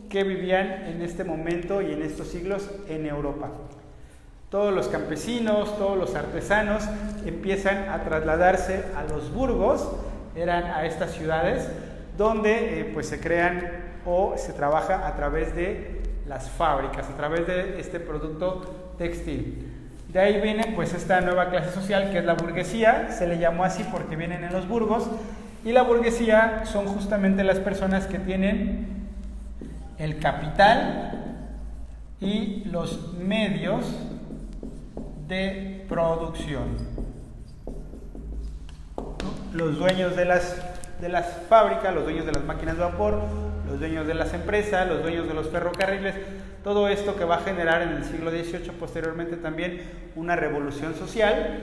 que vivían en este momento y en estos siglos en Europa. Todos los campesinos, todos los artesanos empiezan a trasladarse a los burgos, eran a estas ciudades donde pues se crean o se trabaja a través de las fábricas, a través de este producto textil. De ahí viene pues esta nueva clase social que es la burguesía, se le llamó así porque vienen en los burgos, y la burguesía son justamente las personas que tienen el capital y los medios de producción. Los dueños de las fábricas, los dueños de las máquinas de vapor, los dueños de las empresas, los dueños de los ferrocarriles, todo esto que va a generar en el siglo XVIII posteriormente también una revolución social,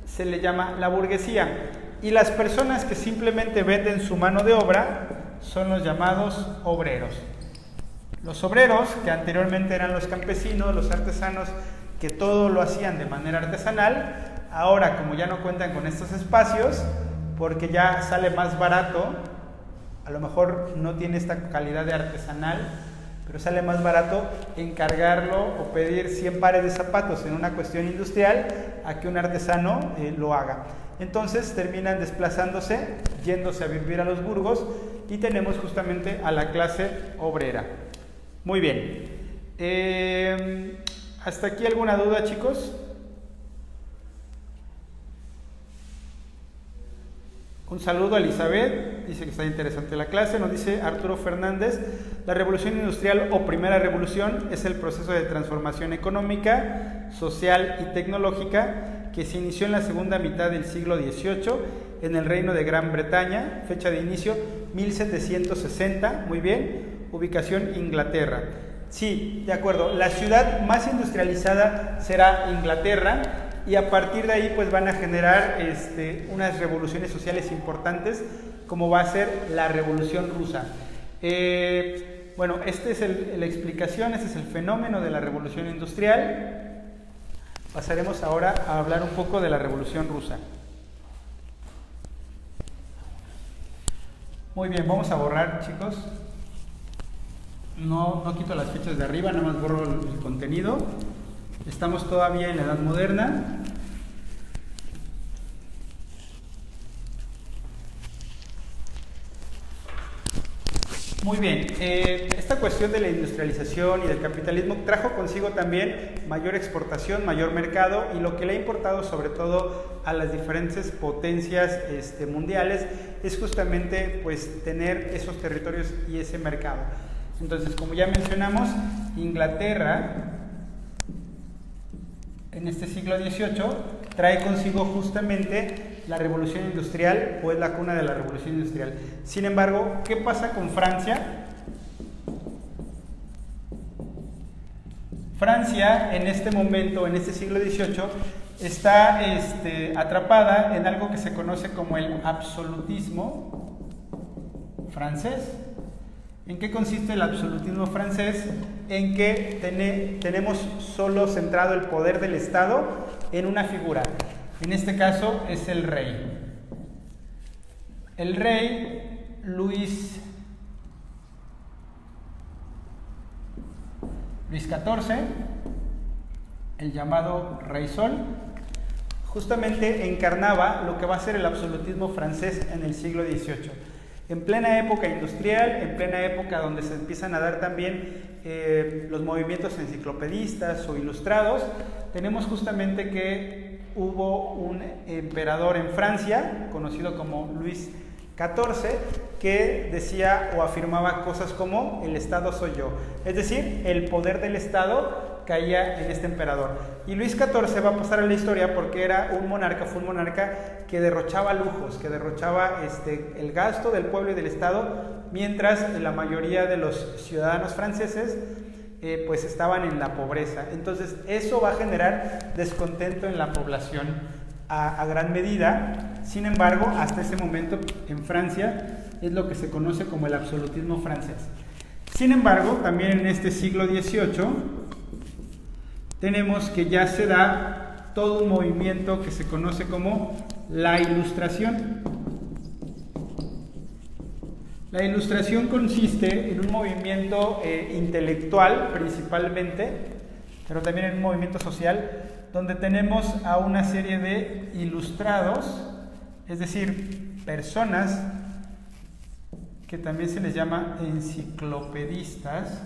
se le llama la burguesía. Y las personas que simplemente venden su mano de obra son los llamados obreros. Los obreros, que anteriormente eran los campesinos, los artesanos, que todo lo hacían de manera artesanal, ahora como ya no cuentan con estos espacios, porque ya sale más barato, a lo mejor no tiene esta calidad de artesanal, pero sale más barato encargarlo o pedir 100 pares de zapatos en una cuestión industrial a que un artesano lo haga. Entonces terminan desplazándose, yéndose a vivir a los burgos, y tenemos justamente a la clase obrera. Muy bien. ¿Hasta aquí alguna duda, chicos? Un saludo a Elizabeth, dice que está interesante la clase. Nos dice Arturo Fernández: la revolución industrial o primera revolución es el proceso de transformación económica, social y tecnológica que se inició en la segunda mitad del siglo XVIII en el Reino de Gran Bretaña, fecha de inicio 1760, muy bien, ubicación Inglaterra. Sí, de acuerdo, la ciudad más industrializada será Inglaterra, y a partir de ahí pues van a generar unas revoluciones sociales importantes, como va a ser la Revolución Rusa. Bueno, esta es la explicación, este es el fenómeno de la Revolución Industrial. Pasaremos ahora a hablar un poco de la Revolución Rusa. Muy bien, vamos a borrar, chicos. No quito las fichas de arriba, nada más borro el contenido. Estamos todavía en la Edad Moderna. Muy bien, esta cuestión de la industrialización y del capitalismo trajo consigo también mayor exportación, mayor mercado, y lo que le ha importado sobre todo a las diferentes potencias mundiales es justamente pues tener esos territorios y ese mercado. Entonces, como ya mencionamos, Inglaterra en este siglo XVIII trae consigo justamente la revolución industrial, o es la cuna de la revolución industrial. Sin embargo, ¿qué pasa con Francia? Francia en este momento, en este siglo XVIII, está atrapada en algo que se conoce como el absolutismo francés. ¿En qué consiste el absolutismo francés? En que tenemos solo centrado el poder del Estado en una figura. En este caso es el rey. El rey Luis XIV, el llamado Rey Sol, justamente encarnaba lo que va a ser el absolutismo francés en el siglo XVIII. En plena época industrial, en plena época donde se empiezan a dar también los movimientos enciclopedistas o ilustrados, tenemos justamente que hubo un emperador en Francia, conocido como Luis XIV, que decía o afirmaba cosas como: el Estado soy yo. Es decir, el poder del Estado caía en este emperador. Y Luis XIV va a pasar a la historia porque era un monarca, fue un monarca que derrochaba lujos, que derrochaba el gasto del pueblo y del Estado, mientras la mayoría de los ciudadanos franceses pues estaban en la pobreza. Entonces eso va a generar descontento en la población a gran medida. Sin embargo, hasta ese momento en Francia es lo que se conoce como el absolutismo francés. Sin embargo, también en este siglo XVIII tenemos que ya se da todo un movimiento que se conoce como la Ilustración. La Ilustración consiste en un movimiento intelectual principalmente, pero también en un movimiento social, donde tenemos a una serie de ilustrados, es decir, personas que también se les llama enciclopedistas.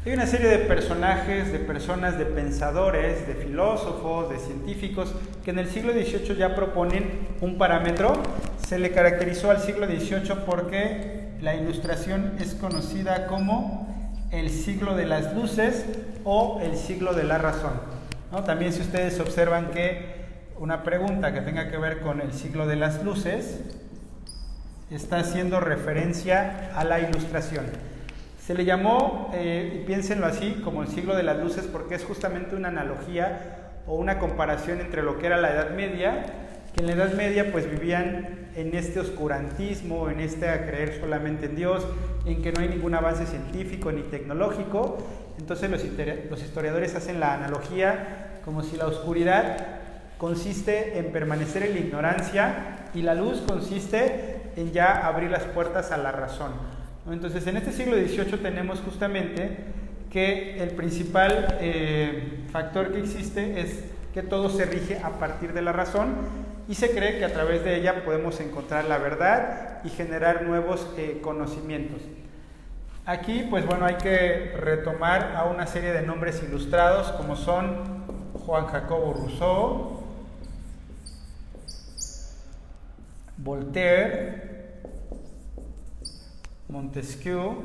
Hay una serie de personajes, de personas, de pensadores, de filósofos, de científicos, que en el siglo XVIII ya proponen un parámetro. Se le caracterizó al siglo XVIII porque la Ilustración es conocida como el siglo de las luces o el siglo de la razón, ¿no? También, si ustedes observan que una pregunta que tenga que ver con el siglo de las luces está haciendo referencia a la Ilustración. Se le llamó, y piénsenlo así, como el siglo de las luces, porque es justamente una analogía o una comparación entre lo que era la Edad Media, que en la Edad Media pues vivían en este oscurantismo, en a creer solamente en Dios, en que no hay ningún avance científico ni tecnológico. Entonces los historiadores hacen la analogía como si la oscuridad consiste en permanecer en la ignorancia y la luz consiste en ya abrir las puertas a la razón, ¿no? Entonces, en este siglo XVIII tenemos justamente que el principal factor que existe es que todo se rige a partir de la razón y se cree que a través de ella podemos encontrar la verdad y generar nuevos conocimientos. Aquí, pues bueno, hay que retomar a una serie de nombres ilustrados como son Juan Jacobo Rousseau, Voltaire, Montesquieu,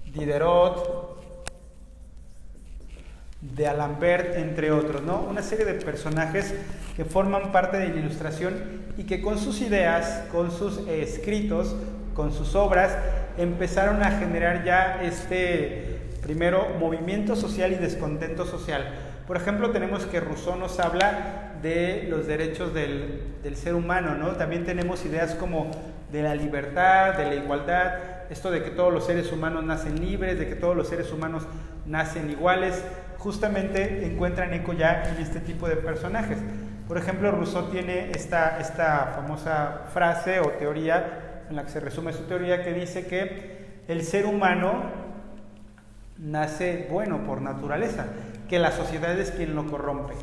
Diderot, D'Alembert, entre otros, ¿no? Una serie de personajes que forman parte de la Ilustración y que con sus ideas, con sus escritos, con sus obras, empezaron a generar ya primero, movimiento social y descontento social. Por ejemplo, tenemos que Rousseau nos habla de los derechos del ser humano, ¿no? También tenemos ideas como de la libertad, de la igualdad, esto de que todos los seres humanos nacen libres, de que todos los seres humanos nacen iguales, justamente encuentran eco ya en este tipo de personajes. Por ejemplo, Rousseau tiene esta famosa frase o teoría, en la que se resume su teoría, que dice que el ser humano nace bueno por naturaleza, que la sociedad es quien lo corrompe.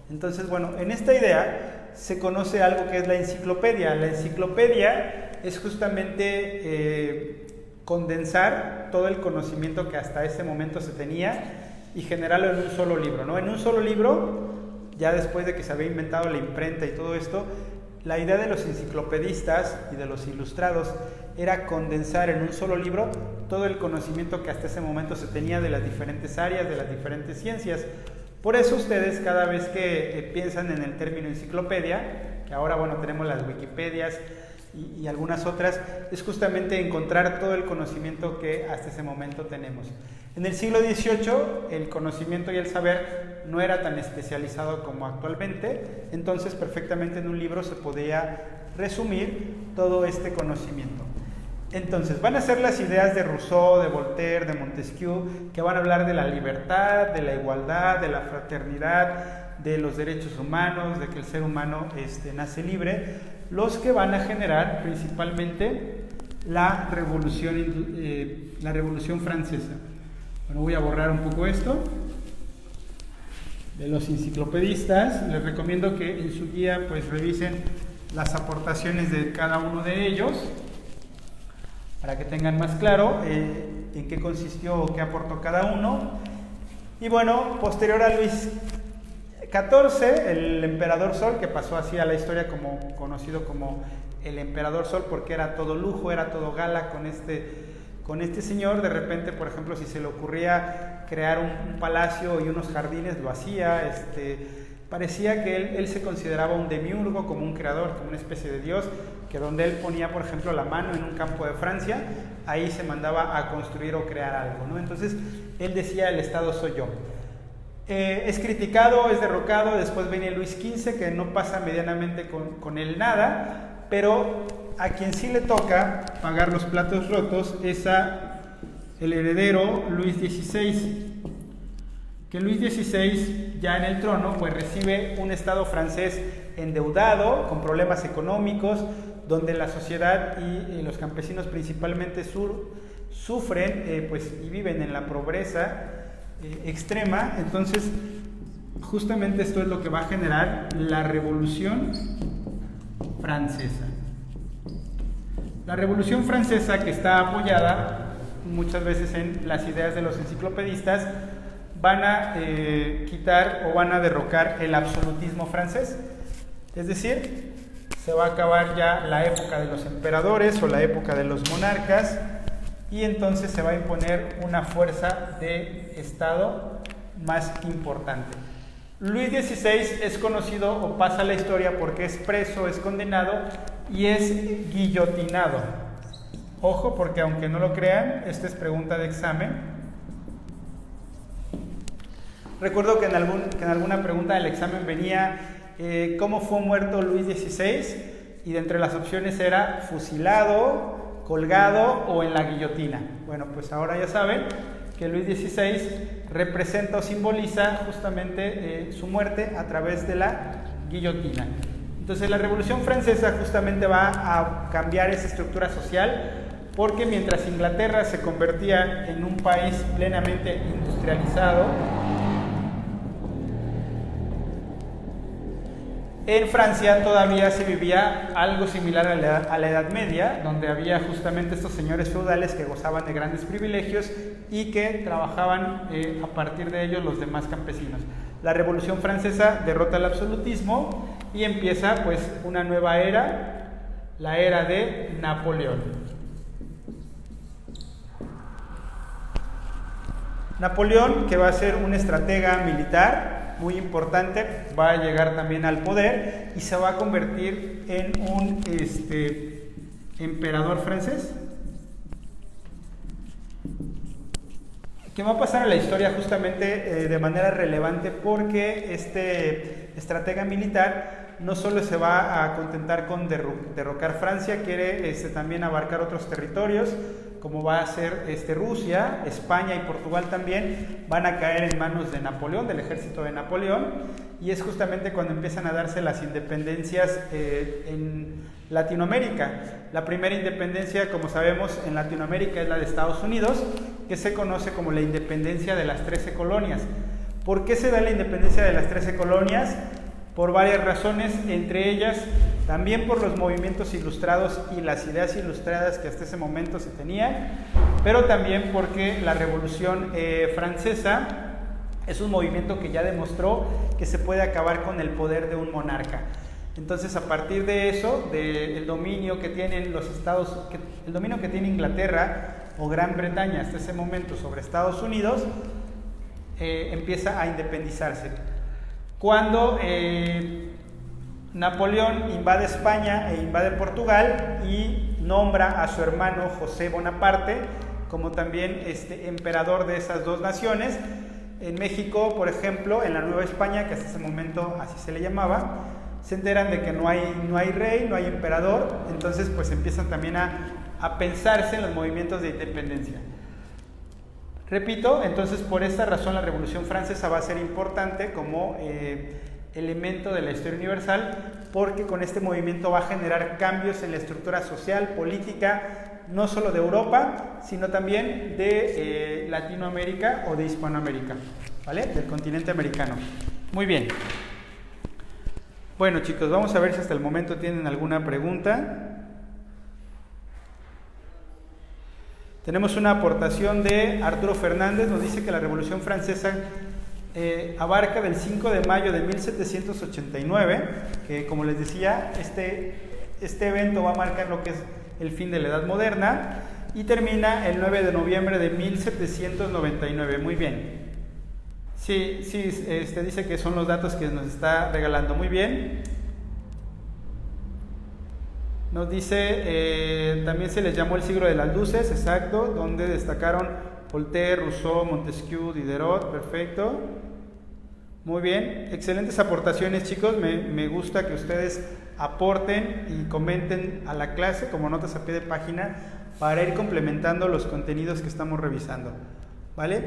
Entonces, bueno, en esta idea se conoce algo que es la enciclopedia. La enciclopedia es justamente condensar todo el conocimiento que hasta ese momento se tenía y generarlo en un solo libro, ¿no? En un solo libro, ya después de que se había inventado la imprenta y todo esto, la idea de los enciclopedistas y de los ilustrados era condensar en un solo libro todo el conocimiento que hasta ese momento se tenía de las diferentes áreas, de las diferentes ciencias. Por eso ustedes, cada vez que piensan en el término enciclopedia, que ahora, bueno, tenemos las Wikipedias y algunas otras, es justamente encontrar todo el conocimiento que hasta ese momento tenemos. En el siglo XVIII el conocimiento y el saber no era tan especializado como actualmente, entonces perfectamente en un libro se podía resumir todo este conocimiento. Entonces van a ser las ideas de Rousseau, de Voltaire, de Montesquieu, que van a hablar de la libertad, de la igualdad, de la fraternidad, de los derechos humanos, de que el ser humano nace libre, los que van a generar principalmente la Revolución Francesa. Bueno, voy a borrar un poco esto de los enciclopedistas. Les recomiendo que en su guía pues revisen las aportaciones de cada uno de ellos para que tengan más claro en qué consistió o qué aportó cada uno. Y bueno, posterior a Luis XIV, el emperador Sol, que pasó así a la historia como conocido como el emperador Sol, porque era todo lujo, era todo gala con este señor. De repente, por ejemplo, si se le ocurría crear un palacio y unos jardines, lo hacía. Parecía que él se consideraba un demiurgo, como un creador, como una especie de dios, que donde él ponía, por ejemplo, la mano en un campo de Francia, ahí se mandaba a construir o crear algo, ¿no? Entonces, él decía, el Estado soy yo. Es criticado, es derrocado. Después viene Luis XV, que no pasa medianamente con él nada, pero a quien sí le toca pagar los platos rotos es el heredero Luis XVI, que Luis XVI, ya en el trono, pues recibe un Estado francés endeudado, con problemas económicos, donde la sociedad y los campesinos principalmente sufren pues, y viven en la pobreza extrema. Entonces, justamente esto es lo que va a generar la Revolución Francesa. La Revolución Francesa, que está apoyada muchas veces en las ideas de los enciclopedistas, van a quitar o van a derrocar el absolutismo francés. Es decir, se va a acabar ya la época de los emperadores o la época de los monarcas, y entonces se va a imponer una fuerza de Estado más importante. Luis XVI es conocido o pasa a la historia porque es preso, es condenado y es guillotinado. Ojo, porque aunque no lo crean, esta es pregunta de examen. Recuerdo que en alguna pregunta del examen venía ¿cómo fue muerto Luis XVI? Y de entre las opciones era fusilado, colgado o en la guillotina. Bueno, pues ahora ya saben que Luis XVI representa o simboliza justamente su muerte a través de la guillotina. Entonces la Revolución Francesa justamente va a cambiar esa estructura social, porque mientras Inglaterra se convertía en un país plenamente industrializado, en Francia todavía se vivía algo similar a la Edad Media, donde había justamente estos señores feudales que gozaban de grandes privilegios y que trabajaban a partir de ellos los demás campesinos. La Revolución Francesa derrota el absolutismo y empieza pues una nueva era, la era de Napoleón. Napoleón, que va a ser un estratega militar muy importante, va a llegar también al poder y se va a convertir en un emperador francés, que va a pasar a la historia justamente de manera relevante, porque este estratega militar no solo se va a contentar con derrocar Francia, quiere también abarcar otros territorios, como va a ser Rusia, España y Portugal también, van a caer en manos de Napoleón, del ejército de Napoleón, y es justamente cuando empiezan a darse las independencias en Latinoamérica. La primera independencia, como sabemos, en Latinoamérica es la de Estados Unidos, que se conoce como la independencia de las 13 colonias. ¿Por qué se da la independencia de las 13 colonias? Por varias razones, entre ellas también por los movimientos ilustrados y las ideas ilustradas que hasta ese momento se tenían, pero también porque la Revolución Francesa es un movimiento que ya demostró que se puede acabar con el poder de un monarca. Entonces, a partir de eso, del dominio que tienen los estados, el dominio que tiene Inglaterra o Gran Bretaña hasta ese momento sobre Estados Unidos, empieza a independizarse. Cuando Napoleón invade España e invade Portugal y nombra a su hermano José Bonaparte como también emperador de esas dos naciones. En México, por ejemplo, en la Nueva España, que hasta ese momento así se le llamaba, se enteran de que no hay rey, no hay emperador, entonces pues empiezan también a pensarse en los movimientos de independencia. Repito, entonces por esta razón la Revolución Francesa va a ser importante como elemento de la historia universal, porque con este movimiento va a generar cambios en la estructura social, política, no solo de Europa, sino también de Latinoamérica o de Hispanoamérica, ¿vale? Del continente americano. Muy bien. Bueno, chicos, vamos a ver si hasta el momento tienen alguna pregunta. Tenemos una aportación de Arturo Fernández, nos dice que la Revolución Francesa abarca del 5 de mayo de 1789, que como les decía, este evento va a marcar lo que es el fin de la Edad Moderna, y termina el 9 de noviembre de 1799. Muy bien. Sí, dice que son los datos que nos está regalando. Muy bien. Nos dice, también se les llamó el siglo de las luces, exacto, donde destacaron Voltaire, Rousseau, Montesquieu, Diderot, perfecto. Muy bien, excelentes aportaciones, chicos. Me gusta que ustedes aporten y comenten a la clase como notas a pie de página para ir complementando los contenidos que estamos revisando, ¿vale?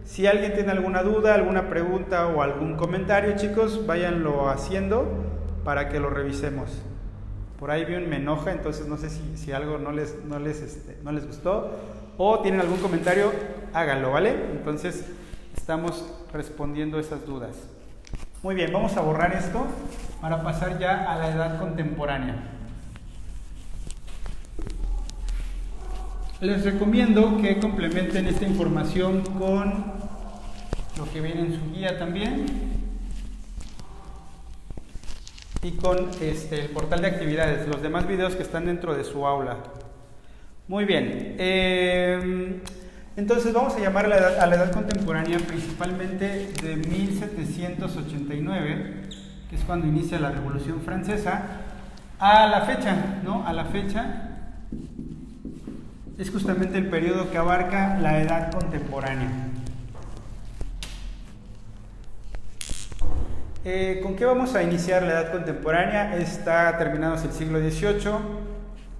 Si alguien tiene alguna duda, alguna pregunta o algún comentario, chicos, váyanlo haciendo para que lo revisemos. Por ahí vi un me enoja, entonces no sé si algo no les gustó o tienen algún comentario, háganlo, ¿vale? Entonces estamos respondiendo esas dudas. Muy bien, vamos a borrar esto para pasar ya a la edad contemporánea. Les recomiendo que complementen esta información con lo que viene en su guía también y con el portal de actividades, los demás videos que están dentro de su aula. Muy bien, entonces vamos a llamar a la edad contemporánea principalmente de 1789, que es cuando inicia la Revolución Francesa, a la fecha, ¿no? A la fecha es justamente el periodo que abarca la edad contemporánea. ¿Con qué vamos a iniciar la edad contemporánea? Está terminados el siglo XVIII,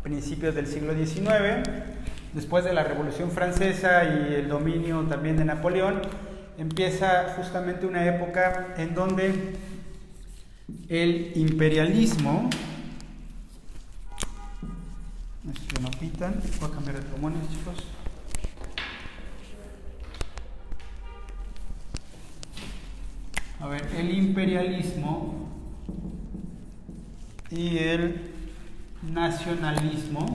principios del siglo XIX, después de la Revolución Francesa y el dominio también de Napoleón, empieza justamente una época en donde El imperialismo, que no pitan, voy a cambiar de plumones, chicos. A ver, el imperialismo y el nacionalismo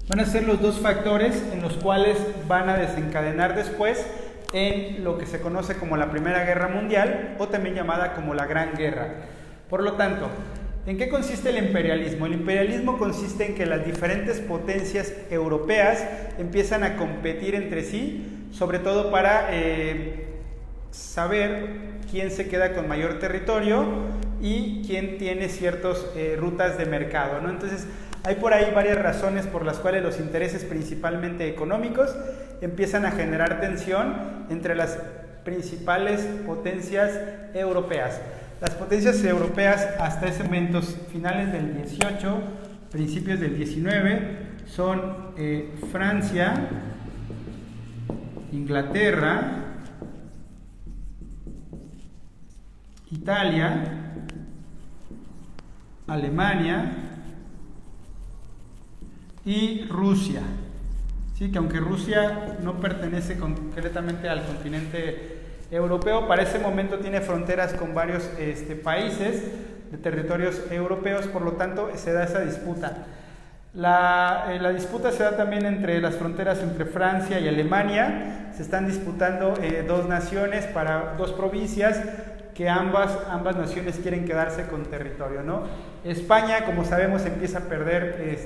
van a ser los dos factores en los cuales van a desencadenar después en lo que se conoce como la Primera Guerra Mundial, o también llamada como la Gran Guerra. Por lo tanto, ¿en qué consiste el imperialismo? El imperialismo consiste en que las diferentes potencias europeas empiezan a competir entre sí, sobre todo para saber quién se queda con mayor territorio y quién tiene ciertas rutas de mercado, ¿no? Entonces, hay por ahí varias razones por las cuales los intereses principalmente económicos empiezan a generar tensión entre las principales potencias europeas. Las potencias europeas hasta ese momento, finales del 18, principios del 19, son Francia, Inglaterra, Italia, Alemania y Rusia. Sí, que aunque Rusia no pertenece concretamente al continente europeo, para ese momento tiene fronteras con varios países de territorios europeos, por lo tanto se da esa disputa. La disputa se da también entre las fronteras entre Francia y Alemania. Se están disputando dos naciones para dos provincias que ambas naciones quieren quedarse con territorio, ¿no? España, como sabemos, empieza a perder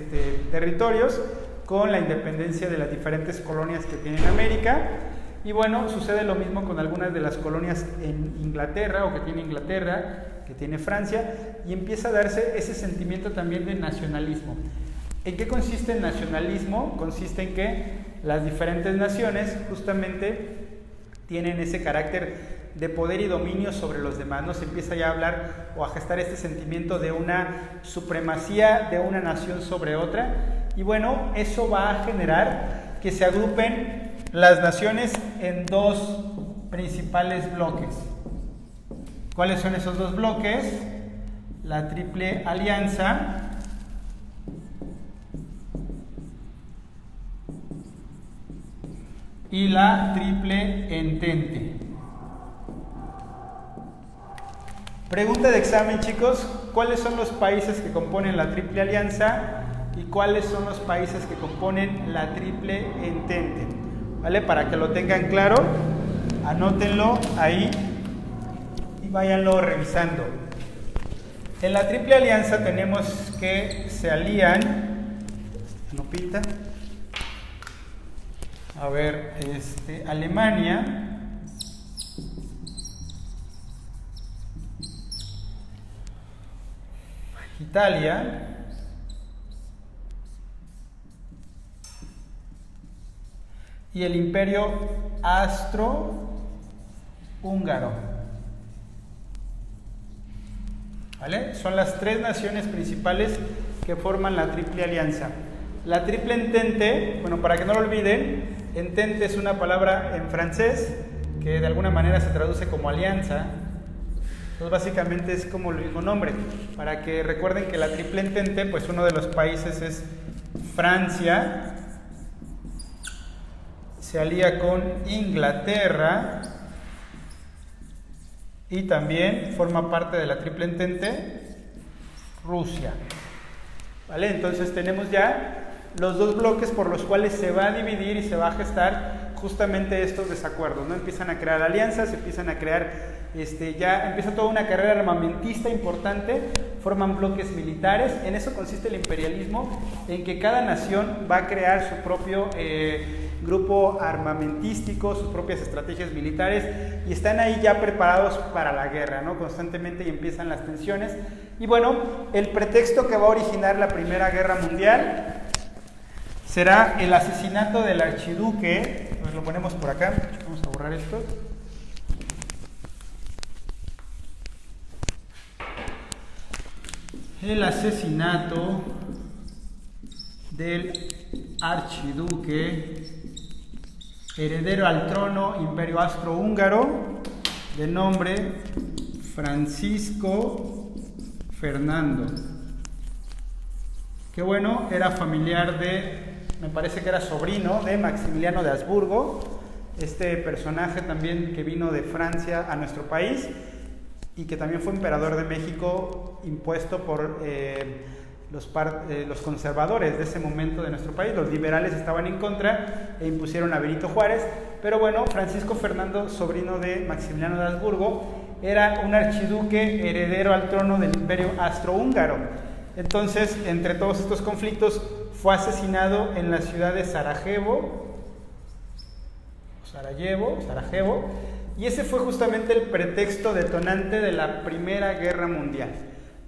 territorios con la independencia de las diferentes colonias que tiene en América. Y bueno, sucede lo mismo con algunas de las colonias en Inglaterra, o que tiene Inglaterra, que tiene Francia, y empieza a darse ese sentimiento también de nacionalismo. ¿En qué consiste el nacionalismo? Consiste en que las diferentes naciones justamente tienen ese carácter de poder y dominio sobre los demás, ¿no? Se empieza ya a hablar o a gestar este sentimiento de una supremacía de una nación sobre otra, y bueno, eso va a generar que se agrupen las naciones en dos principales bloques. ¿Cuáles son esos dos bloques? La Triple Alianza y la Triple Entente. Pregunta de examen, chicos: ¿cuáles son los países que componen la Triple Alianza y cuáles son los países que componen la Triple Entente? ¿Vale? Para que lo tengan claro, anótenlo ahí y váyanlo revisando. En la Triple Alianza tenemos que se alían, no pinta, a ver, Alemania, Italia, y el Imperio Austro-Húngaro. ¿Vale? Son las tres naciones principales que forman la Triple Alianza. La Triple Entente, bueno, para que no lo olviden, entente es una palabra en francés que de alguna manera se traduce como alianza. Entonces básicamente es como el mismo nombre, para que recuerden que la Triple Entente, pues uno de los países es Francia, se alía con Inglaterra y también forma parte de la Triple Entente Rusia. ¿Vale? Entonces tenemos ya los dos bloques por los cuales se va a dividir y se va a gestar justamente estos desacuerdos, ¿no? Empiezan a crear alianzas, empiezan a crear, ya empieza toda una carrera armamentista importante, forman bloques militares. En eso consiste el imperialismo, en que cada nación va a crear su propio grupo armamentístico, sus propias estrategias militares, y están ahí ya preparados para la guerra, ¿no? Constantemente, y empiezan las tensiones. Y bueno, el pretexto que va a originar la Primera Guerra Mundial será el asesinato del archiduque. Pues lo ponemos por acá, vamos a borrar esto. El asesinato del archiduque heredero al trono Imperio Austro-Húngaro, de nombre Francisco Fernando, que bueno, era familiar me parece que era sobrino de Maximiliano de Habsburgo, este personaje también que vino de Francia a nuestro país y que también fue emperador de México, impuesto por los conservadores de ese momento de nuestro país. Los liberales estaban en contra e impusieron a Benito Juárez, pero bueno, Francisco Fernando, sobrino de Maximiliano de Habsburgo, era un archiduque heredero al trono del Imperio Austrohúngaro. Entonces, entre todos estos conflictos, fue asesinado en la ciudad de Sarajevo, y ese fue justamente el pretexto detonante de la Primera Guerra Mundial,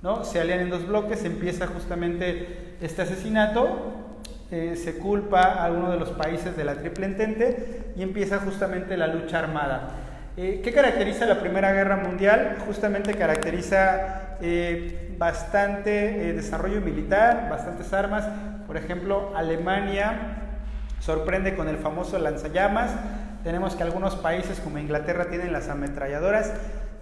¿no? Se alían en dos bloques, empieza justamente este asesinato, se culpa a uno de los países de la Triple Entente y empieza justamente la lucha armada. ¿Qué caracteriza la Primera Guerra Mundial? Justamente caracteriza bastante desarrollo militar, bastantes armas. Por ejemplo, Alemania sorprende con el famoso lanzallamas. Tenemos que algunos países como Inglaterra tienen las ametralladoras.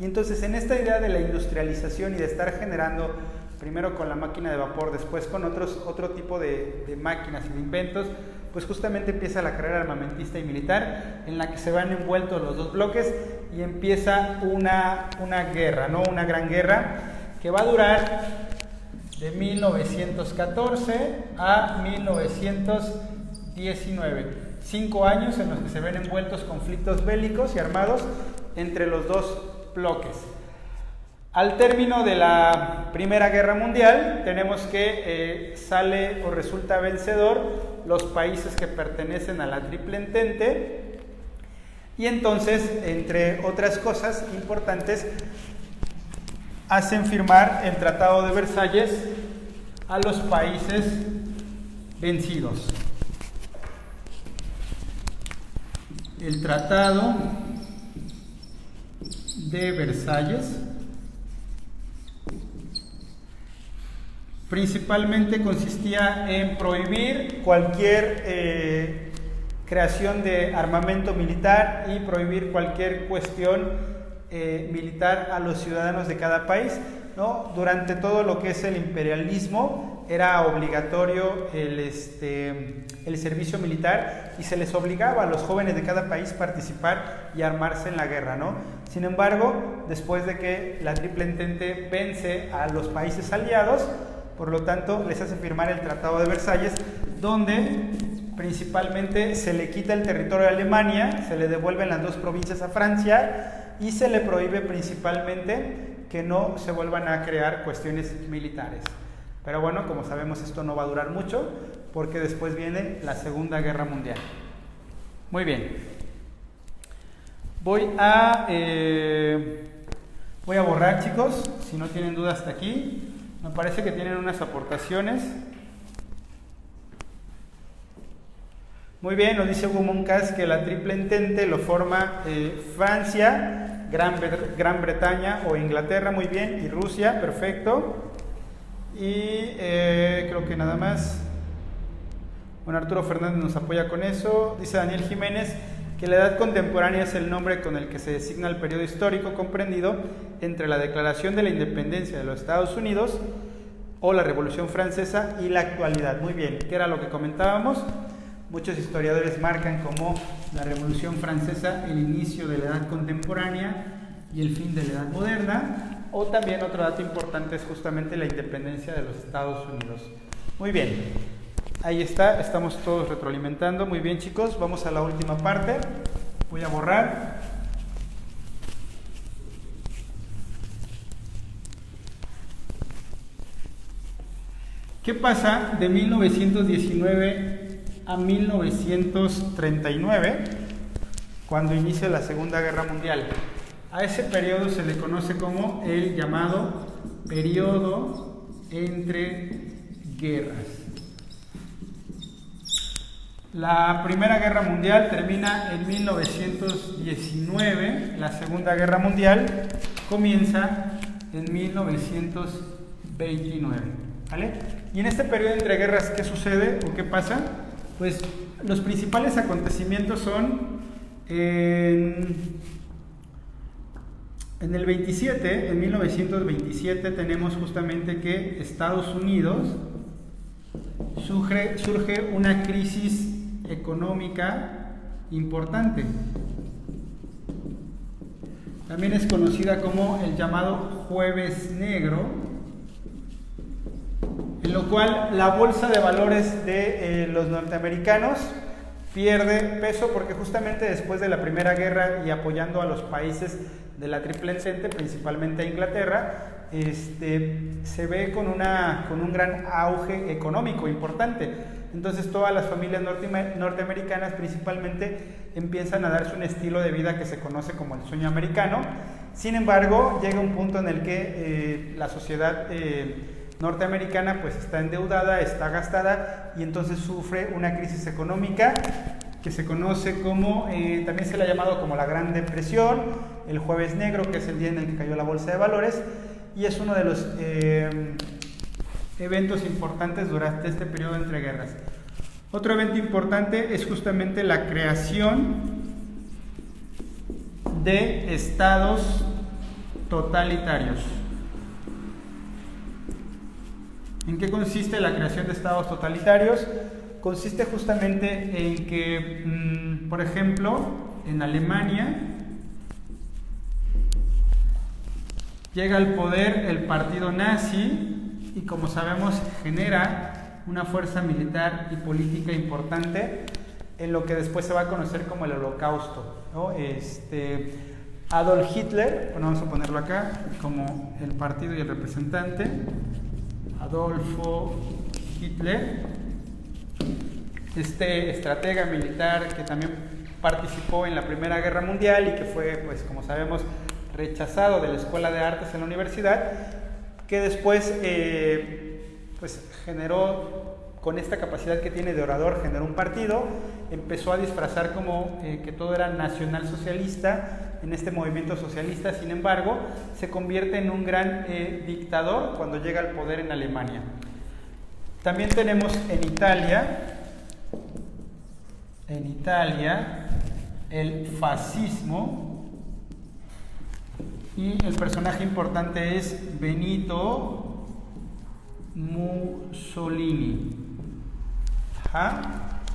Y entonces en esta idea de la industrialización y de estar generando, primero con la máquina de vapor, después con otro tipo de máquinas y de inventos, pues justamente empieza la carrera armamentista y militar en la que se van envueltos los dos bloques y empieza una guerra, ¿no? Una gran guerra que va a durar de 1914 a 1919. 5 años en los que se ven envueltos conflictos bélicos y armados entre los dos bloques. Al término de la Primera Guerra Mundial, tenemos que sale o resulta vencedor los países que pertenecen a la Triple Entente, y entonces, entre otras cosas importantes, hacen firmar el Tratado de Versalles a los países vencidos. El Tratado de Versalles principalmente consistía en prohibir cualquier creación de armamento militar y prohibir cualquier cuestión militar a los ciudadanos de cada país, ¿no? Durante todo lo que es el imperialismo era obligatorio el servicio militar y se les obligaba a los jóvenes de cada país participar y armarse en la guerra, ¿no? Sin embargo, después de que la Triple Entente vence a los países aliados, por lo tanto, les hace firmar el Tratado de Versalles, donde principalmente se le quita el territorio a Alemania, se le devuelven las dos provincias a Francia y se le prohíbe principalmente que no se vuelvan a crear cuestiones militares. Pero bueno, como sabemos, esto no va a durar mucho porque después viene la Segunda Guerra Mundial. Muy bien. Voy a borrar, chicos, si no tienen duda hasta aquí. Me parece que tienen unas aportaciones. Muy bien, nos dice Hugo Moncas que la Triple Entente lo forma Francia, Gran Bretaña o Inglaterra, muy bien, y Rusia, perfecto. Y creo que nada más. Bueno, Arturo Fernández nos apoya con eso. Dice Daniel Jiménez que la Edad Contemporánea es el nombre con el que se designa el periodo histórico comprendido entre la Declaración de la Independencia de los Estados Unidos o la Revolución Francesa y la actualidad. Muy bien, ¿qué era lo que comentábamos? Muchos historiadores marcan como la Revolución Francesa el inicio de la Edad Contemporánea y el fin de la Edad Moderna, o también otro dato importante es justamente la independencia de los Estados Unidos. Muy bien. Ahí está, estamos todos retroalimentando. Muy bien, chicos, vamos a la última parte. Voy a borrar. ¿Qué pasa de 1919 a 1939, cuando inicia la Segunda Guerra Mundial? A ese periodo se le conoce como el llamado periodo entre guerras. La Primera Guerra Mundial termina en 1919, la Segunda Guerra Mundial comienza en 1929, ¿vale? Y en este periodo entre guerras, ¿qué sucede o qué pasa? Pues los principales acontecimientos son en En el 27, en 1927, tenemos justamente que Estados Unidos surge una crisis económica importante. También es conocida como el llamado Jueves Negro, en lo cual la bolsa de valores de los norteamericanos pierde peso porque justamente después de la Primera Guerra y apoyando a los países de la Triple Entente, principalmente a Inglaterra, se ve con un gran auge económico importante. Entonces todas las familias norteamericanas principalmente empiezan a darse un estilo de vida que se conoce como el sueño americano. Sin embargo, llega un punto en el que la sociedad norteamericana pues está endeudada, está gastada y entonces sufre una crisis económica que se conoce como, también se le ha llamado como la Gran Depresión, el Jueves Negro, que es el día en el que cayó la bolsa de valores, y es uno de los eventos importantes durante este periodo entre guerras. Otro evento importante es justamente la creación de estados totalitarios. ¿En qué consiste la creación de estados totalitarios? Consiste justamente en que, por ejemplo, en Alemania llega al poder el partido nazi y, como sabemos, genera una fuerza militar y política importante en lo que después se va a conocer como el Holocausto, ¿no? Adolf Hitler, bueno, vamos a ponerlo acá como el partido y el representante, Adolfo Hitler, estratega militar que también participó en la Primera Guerra Mundial y que fue, pues como sabemos, rechazado de la Escuela de Artes en la universidad, que después pues generó, con esta capacidad que tiene de orador, generó un partido, empezó a disfrazar como que todo era nacionalsocialista en este movimiento socialista. Sin embargo, se convierte en un gran dictador cuando llega al poder en Alemania. También tenemos en Italia el fascismo, y el personaje importante es Benito Mussolini.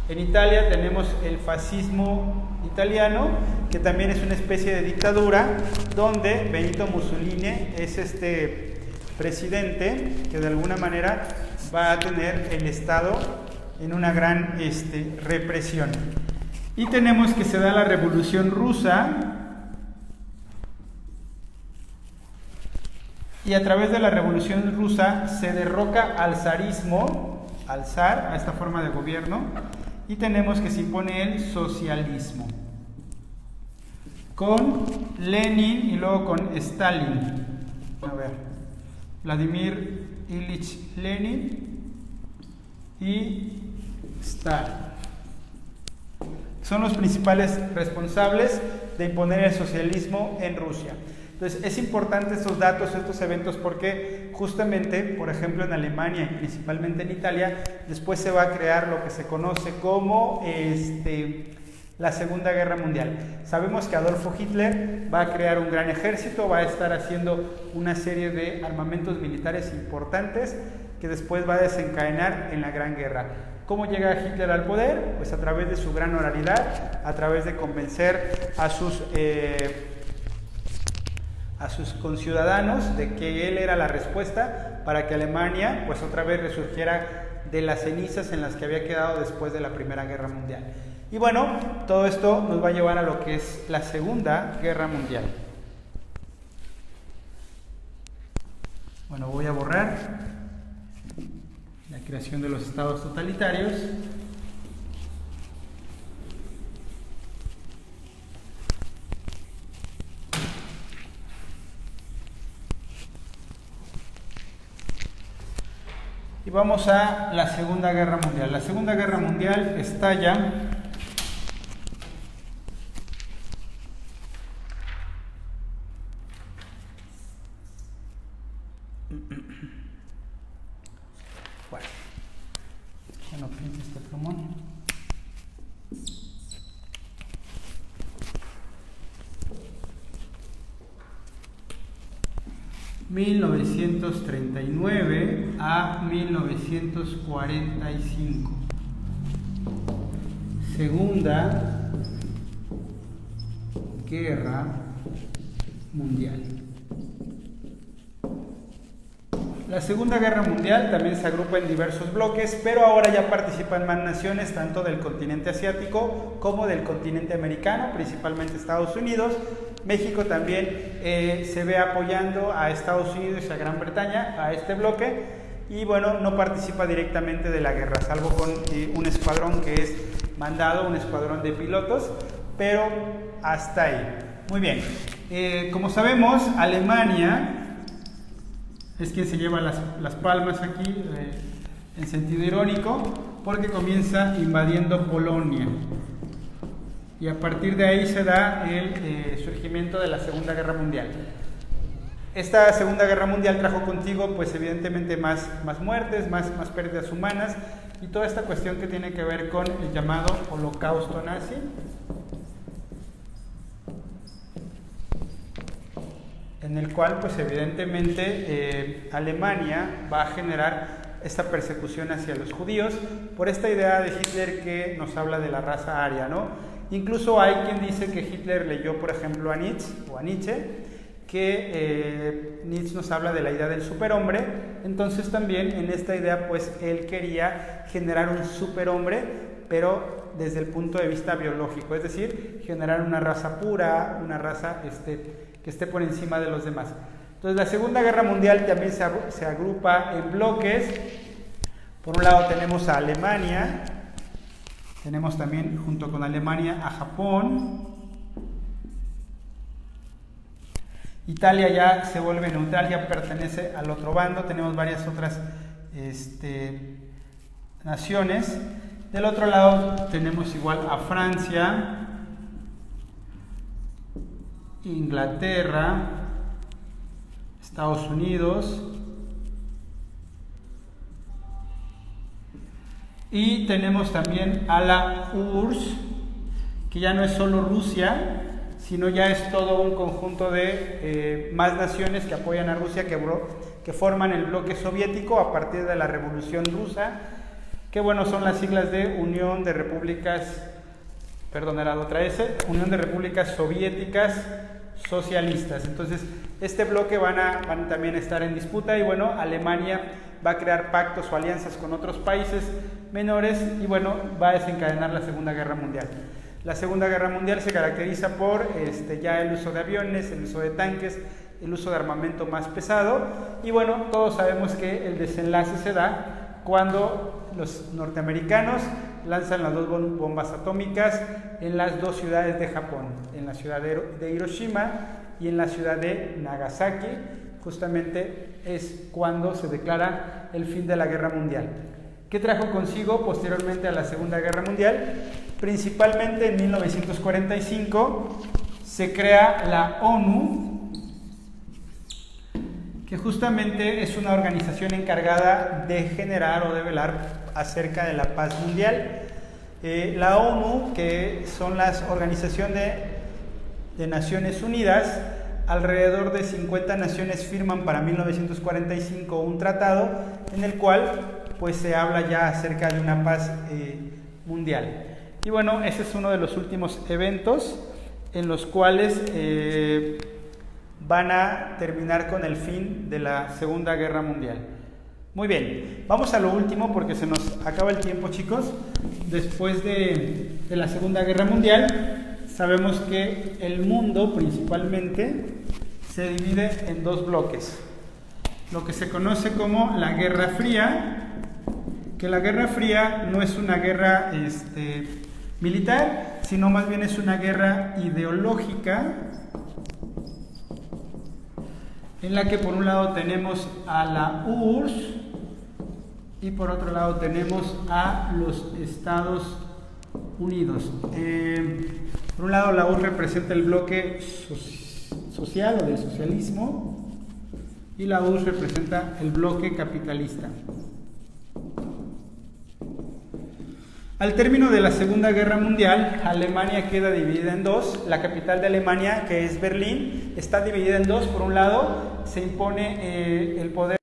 En Italia tenemos el fascismo italiano, que también es una especie de dictadura, donde Benito Mussolini es presidente que de alguna manera va a tener el Estado en una gran represión. Y tenemos que se da la Revolución Rusa, y a través de la Revolución Rusa se derroca al zarismo, al zar, a esta forma de gobierno, y tenemos que se impone el socialismo con Lenin y luego con Stalin. A ver, Vladimir Ilich Lenin y Stalin son los principales responsables de imponer el socialismo en Rusia. Entonces es importante estos datos, estos eventos, porque justamente, por ejemplo, en Alemania y principalmente en Italia, después se va a crear lo que se conoce como la Segunda Guerra Mundial. Sabemos que Adolfo Hitler va a crear un gran ejército, va a estar haciendo una serie de armamentos militares importantes que después va a desencadenar en la Gran Guerra. ¿Cómo llega Hitler al poder? Pues a través de su gran oralidad, a través de convencer a sus conciudadanos de que él era la respuesta para que Alemania pues otra vez resurgiera de las cenizas en las que había quedado después de la Primera Guerra Mundial. Y bueno, todo esto nos va a llevar a lo que es la Segunda Guerra Mundial. Bueno, voy a borrar la creación de los estados totalitarios. Y vamos a la Segunda Guerra Mundial. La Segunda Guerra Mundial estalla bueno, ya no pinche este plumón. 1939 a 1945. Segunda Guerra Mundial. La Segunda Guerra Mundial también se agrupa en diversos bloques, pero ahora ya participan más naciones, tanto del continente asiático como del continente americano, principalmente Estados Unidos. México también se ve apoyando a Estados Unidos y a Gran Bretaña, a este bloque, y bueno, no participa directamente de la guerra, salvo con un escuadrón que es mandado, un escuadrón de pilotos, pero hasta ahí. Muy bien, como sabemos, Alemania es quien se lleva las palmas aquí, en sentido irónico, porque comienza invadiendo Polonia. Y a partir de ahí se da el surgimiento de la Segunda Guerra Mundial. Esta Segunda Guerra Mundial trajo contigo, pues evidentemente, más muertes, más pérdidas humanas y toda esta cuestión que tiene que ver con el llamado Holocausto nazi. En el cual, pues evidentemente, Alemania va a generar esta persecución hacia los judíos por esta idea de Hitler que nos habla de la raza aria, ¿no? Incluso hay quien dice que Hitler leyó, por ejemplo, a Nietzsche, que Nietzsche nos habla de la idea del superhombre. Entonces también en esta idea, pues él quería generar un superhombre, pero desde el punto de vista biológico, es decir, generar una raza pura, una raza que esté por encima de los demás. Entonces la Segunda Guerra Mundial también se agrupa en bloques. Por un lado tenemos a Alemania, tenemos también junto con Alemania a Japón. Italia ya se vuelve neutral, ya pertenece al otro bando. Tenemos varias otras naciones. Del otro lado tenemos igual a Francia, Inglaterra, Estados Unidos, y tenemos también a la URSS, que ya no es solo Rusia, sino ya es todo un conjunto de más naciones que apoyan a Rusia, que forman el bloque soviético a partir de la Revolución Rusa, que bueno, son las siglas de Unión de Repúblicas, Unión de Repúblicas Soviéticas Socialistas. Entonces, este bloque van también a estar en disputa, y bueno, Alemania va a crear pactos o alianzas con otros países menores, y bueno, va a desencadenar la Segunda Guerra Mundial. La Segunda Guerra Mundial se caracteriza por ya el uso de aviones, el uso de tanques, el uso de armamento más pesado, y bueno, todos sabemos que el desenlace se da cuando los norteamericanos lanzan las dos bombas atómicas en las dos ciudades de Japón, en la ciudad de Hiroshima y en la ciudad de Nagasaki. Justamente es cuando se declara el fin de la Guerra Mundial. ¿Qué trajo consigo posteriormente a la Segunda Guerra Mundial? Principalmente en 1945 se crea la ONU, que justamente es una organización encargada de generar o de velar acerca de la paz mundial. La ONU, que son las organizaciones de Naciones Unidas, alrededor de 50 naciones firman para 1945 un tratado en el cual pues se habla ya acerca de una paz mundial. Y bueno, ese es uno de los últimos eventos en los cuales van a terminar con el fin de la Segunda Guerra Mundial. Muy bien, vamos a lo último porque se nos acaba el tiempo, chicos. Después de la Segunda Guerra Mundial, sabemos que el mundo principalmente se divide en dos bloques. Lo que se conoce como la Guerra Fría, que la Guerra Fría no es una guerra militar, sino más bien es una guerra ideológica, en la que por un lado tenemos a la URSS y por otro lado tenemos a los Estados Unidos. Por un lado la URSS representa el bloque social o del socialismo, y la URSS representa el bloque capitalista. Al término de la Segunda Guerra Mundial, Alemania queda dividida en dos. La capital de Alemania, que es Berlín, está dividida en dos. Por un lado, se impone el poder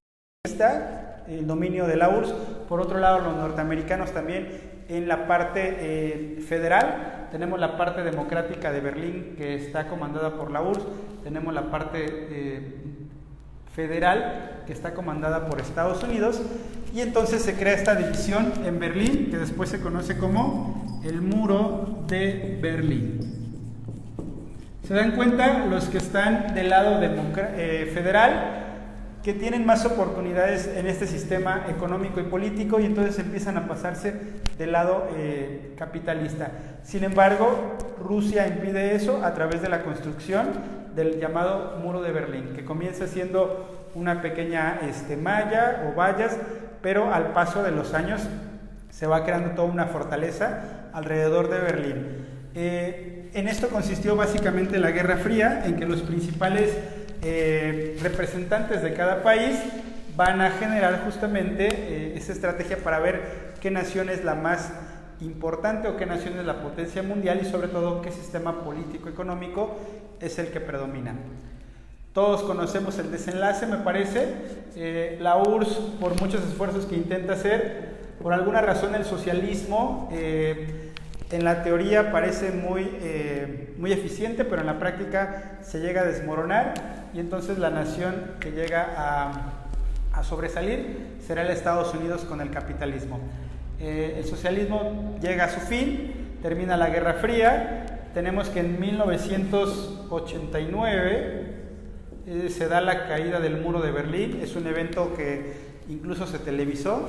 comunista, el dominio de la URSS. Por otro lado, los norteamericanos también en la parte federal. Tenemos la parte democrática de Berlín, que está comandada por la URSS. Tenemos la parte federal, que está comandada por Estados Unidos, y entonces se crea esta división en Berlín, que después se conoce como el Muro de Berlín. ¿Se dan cuenta? Los que están del lado federal, que tienen más oportunidades en este sistema económico y político, y entonces empiezan a pasarse del lado capitalista. Sin embargo, Rusia impide eso a través de la construcción del llamado Muro de Berlín, que comienza siendo una pequeña malla o vallas, pero al paso de los años se va creando toda una fortaleza alrededor de Berlín. En esto consistió básicamente la Guerra Fría, en que los principales representantes de cada país van a generar justamente esa estrategia para ver qué nación es la más importante o qué nación es la potencia mundial, y sobre todo qué sistema político-económico es el que predomina. Todos conocemos el desenlace, me parece. La URSS, por muchos esfuerzos que intenta hacer, por alguna razón el socialismo en la teoría parece muy eficiente, pero en la práctica se llega a desmoronar, y entonces la nación que llega a sobresalir será el Estados Unidos con el capitalismo. El socialismo llega a su fin, termina la Guerra Fría. Tenemos que en 1989 se da la caída del Muro de Berlín. Es un evento que incluso se televisó.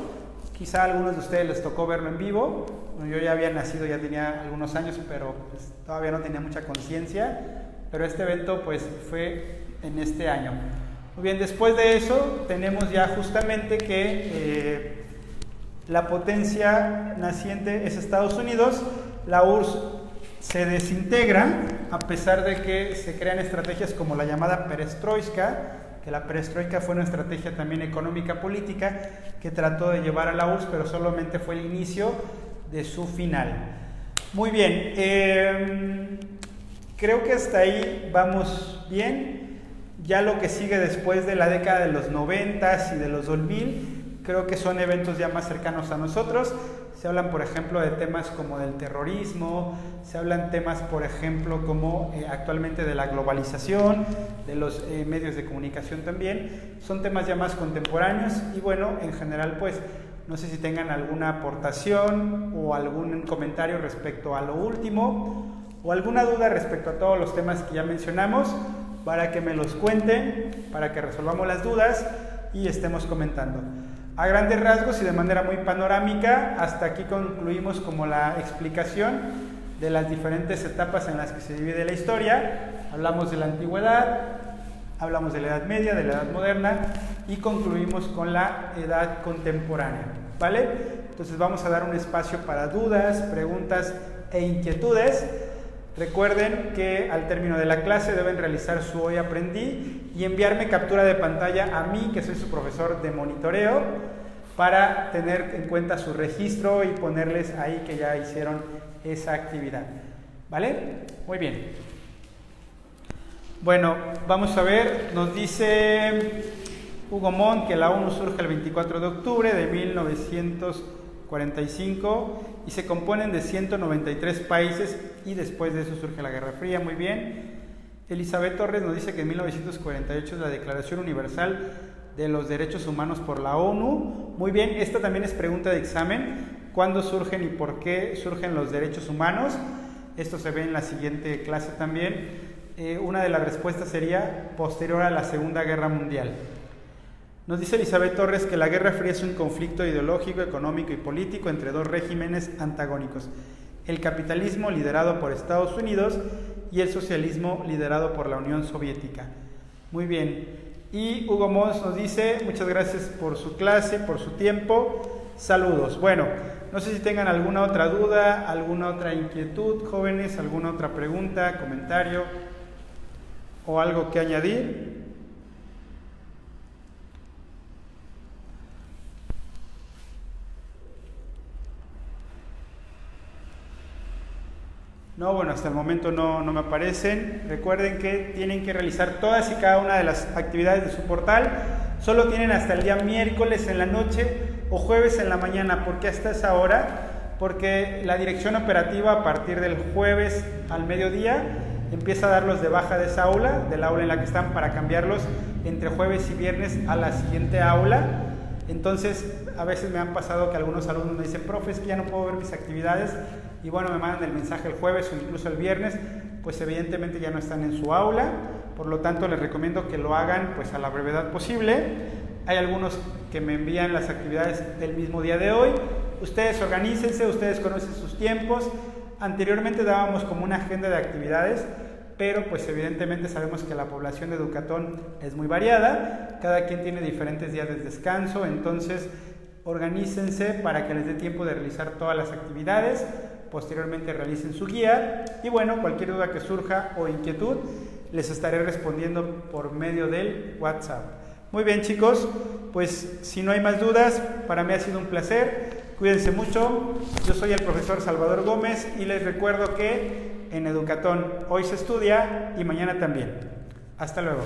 Quizá a algunos de ustedes les tocó verlo en vivo. Yo ya había nacido, ya tenía algunos años, pero pues, todavía no tenía mucha conciencia. Pero este evento pues fue en este año. Muy bien, después de eso tenemos ya justamente que la potencia naciente es Estados Unidos. La URSS se desintegra a pesar de que se crean estrategias como la llamada perestroika, que la perestroika fue una estrategia también económica política que trató de llevar a la URSS, pero solamente fue el inicio de su final. Muy bien, creo que hasta ahí vamos bien. Ya lo que sigue después de la década de los 90 y de los 2000, creo que son eventos ya más cercanos a nosotros. Se hablan, por ejemplo, de temas como del terrorismo, se hablan temas, por ejemplo, como actualmente de la globalización, de los medios de comunicación también. Son temas ya más contemporáneos y bueno, en general, pues, no sé si tengan alguna aportación o algún comentario respecto a lo último o alguna duda respecto a todos los temas que ya mencionamos, para que me los cuenten, para que resolvamos las dudas y estemos comentando. A grandes rasgos y de manera muy panorámica, hasta aquí concluimos como la explicación de las diferentes etapas en las que se divide la historia. Hablamos de la antigüedad, hablamos de la Edad Media, de la Edad Moderna y concluimos con la Edad Contemporánea, ¿vale? Entonces vamos a dar un espacio para dudas, preguntas e inquietudes. Recuerden que al término de la clase deben realizar su Hoy Aprendí y enviarme captura de pantalla a mí, que soy su profesor de monitoreo, para tener en cuenta su registro y ponerles ahí que ya hicieron esa actividad. ¿Vale? Muy bien. Bueno, vamos a ver, nos dice Hugo Montt que la ONU surge el 24 de octubre de 1945 y se componen de 193 países y después de eso surge la Guerra Fría. Muy bien. Elizabeth Torres nos dice que en 1948 es la Declaración Universal de los Derechos Humanos por la ONU. Muy bien, esta también es pregunta de examen. ¿Cuándo surgen y por qué surgen los derechos humanos? Esto se ve en la siguiente clase también. Una de las respuestas sería posterior a la Segunda Guerra Mundial. Nos dice Elizabeth Torres que la Guerra Fría es un conflicto ideológico, económico y político entre dos regímenes antagónicos: el capitalismo liderado por Estados Unidos y el socialismo liderado por la Unión Soviética. Muy bien. Y Hugo Mons nos dice, muchas gracias por su clase, por su tiempo, saludos. Bueno, no sé si tengan alguna otra duda, alguna otra inquietud, jóvenes, alguna otra pregunta, comentario o algo que añadir. No, bueno, hasta el momento no me aparecen. Recuerden que tienen que realizar todas y cada una de las actividades de su portal. Solo tienen hasta el día miércoles en la noche o jueves en la mañana. ¿Por qué hasta esa hora? Porque la dirección operativa a partir del jueves al mediodía empieza a darlos de baja de esa aula, del aula en la que están, para cambiarlos entre jueves y viernes a la siguiente aula. Entonces, a veces me han pasado que algunos alumnos me dicen, profe, es que ya no puedo ver mis actividades, y bueno, me mandan el mensaje el jueves o incluso el viernes, pues evidentemente ya no están en su aula. Por lo tanto, les recomiendo que lo hagan pues a la brevedad posible. Hay algunos que me envían las actividades el mismo día de hoy. Ustedes organícense, ustedes conocen sus tiempos. Anteriormente dábamos como una agenda de actividades, pero pues evidentemente sabemos que la población de Educatón es muy variada, cada quien tiene diferentes días de descanso, entonces organícense para que les dé tiempo de realizar todas las actividades. Posteriormente realicen su guía y bueno, cualquier duda que surja o inquietud les estaré respondiendo por medio del WhatsApp. Muy bien, chicos, pues si no hay más dudas, para mí ha sido un placer. Cuídense mucho. Yo soy el profesor Salvador Gómez y les recuerdo que en Educatón hoy se estudia y mañana también. Hasta luego.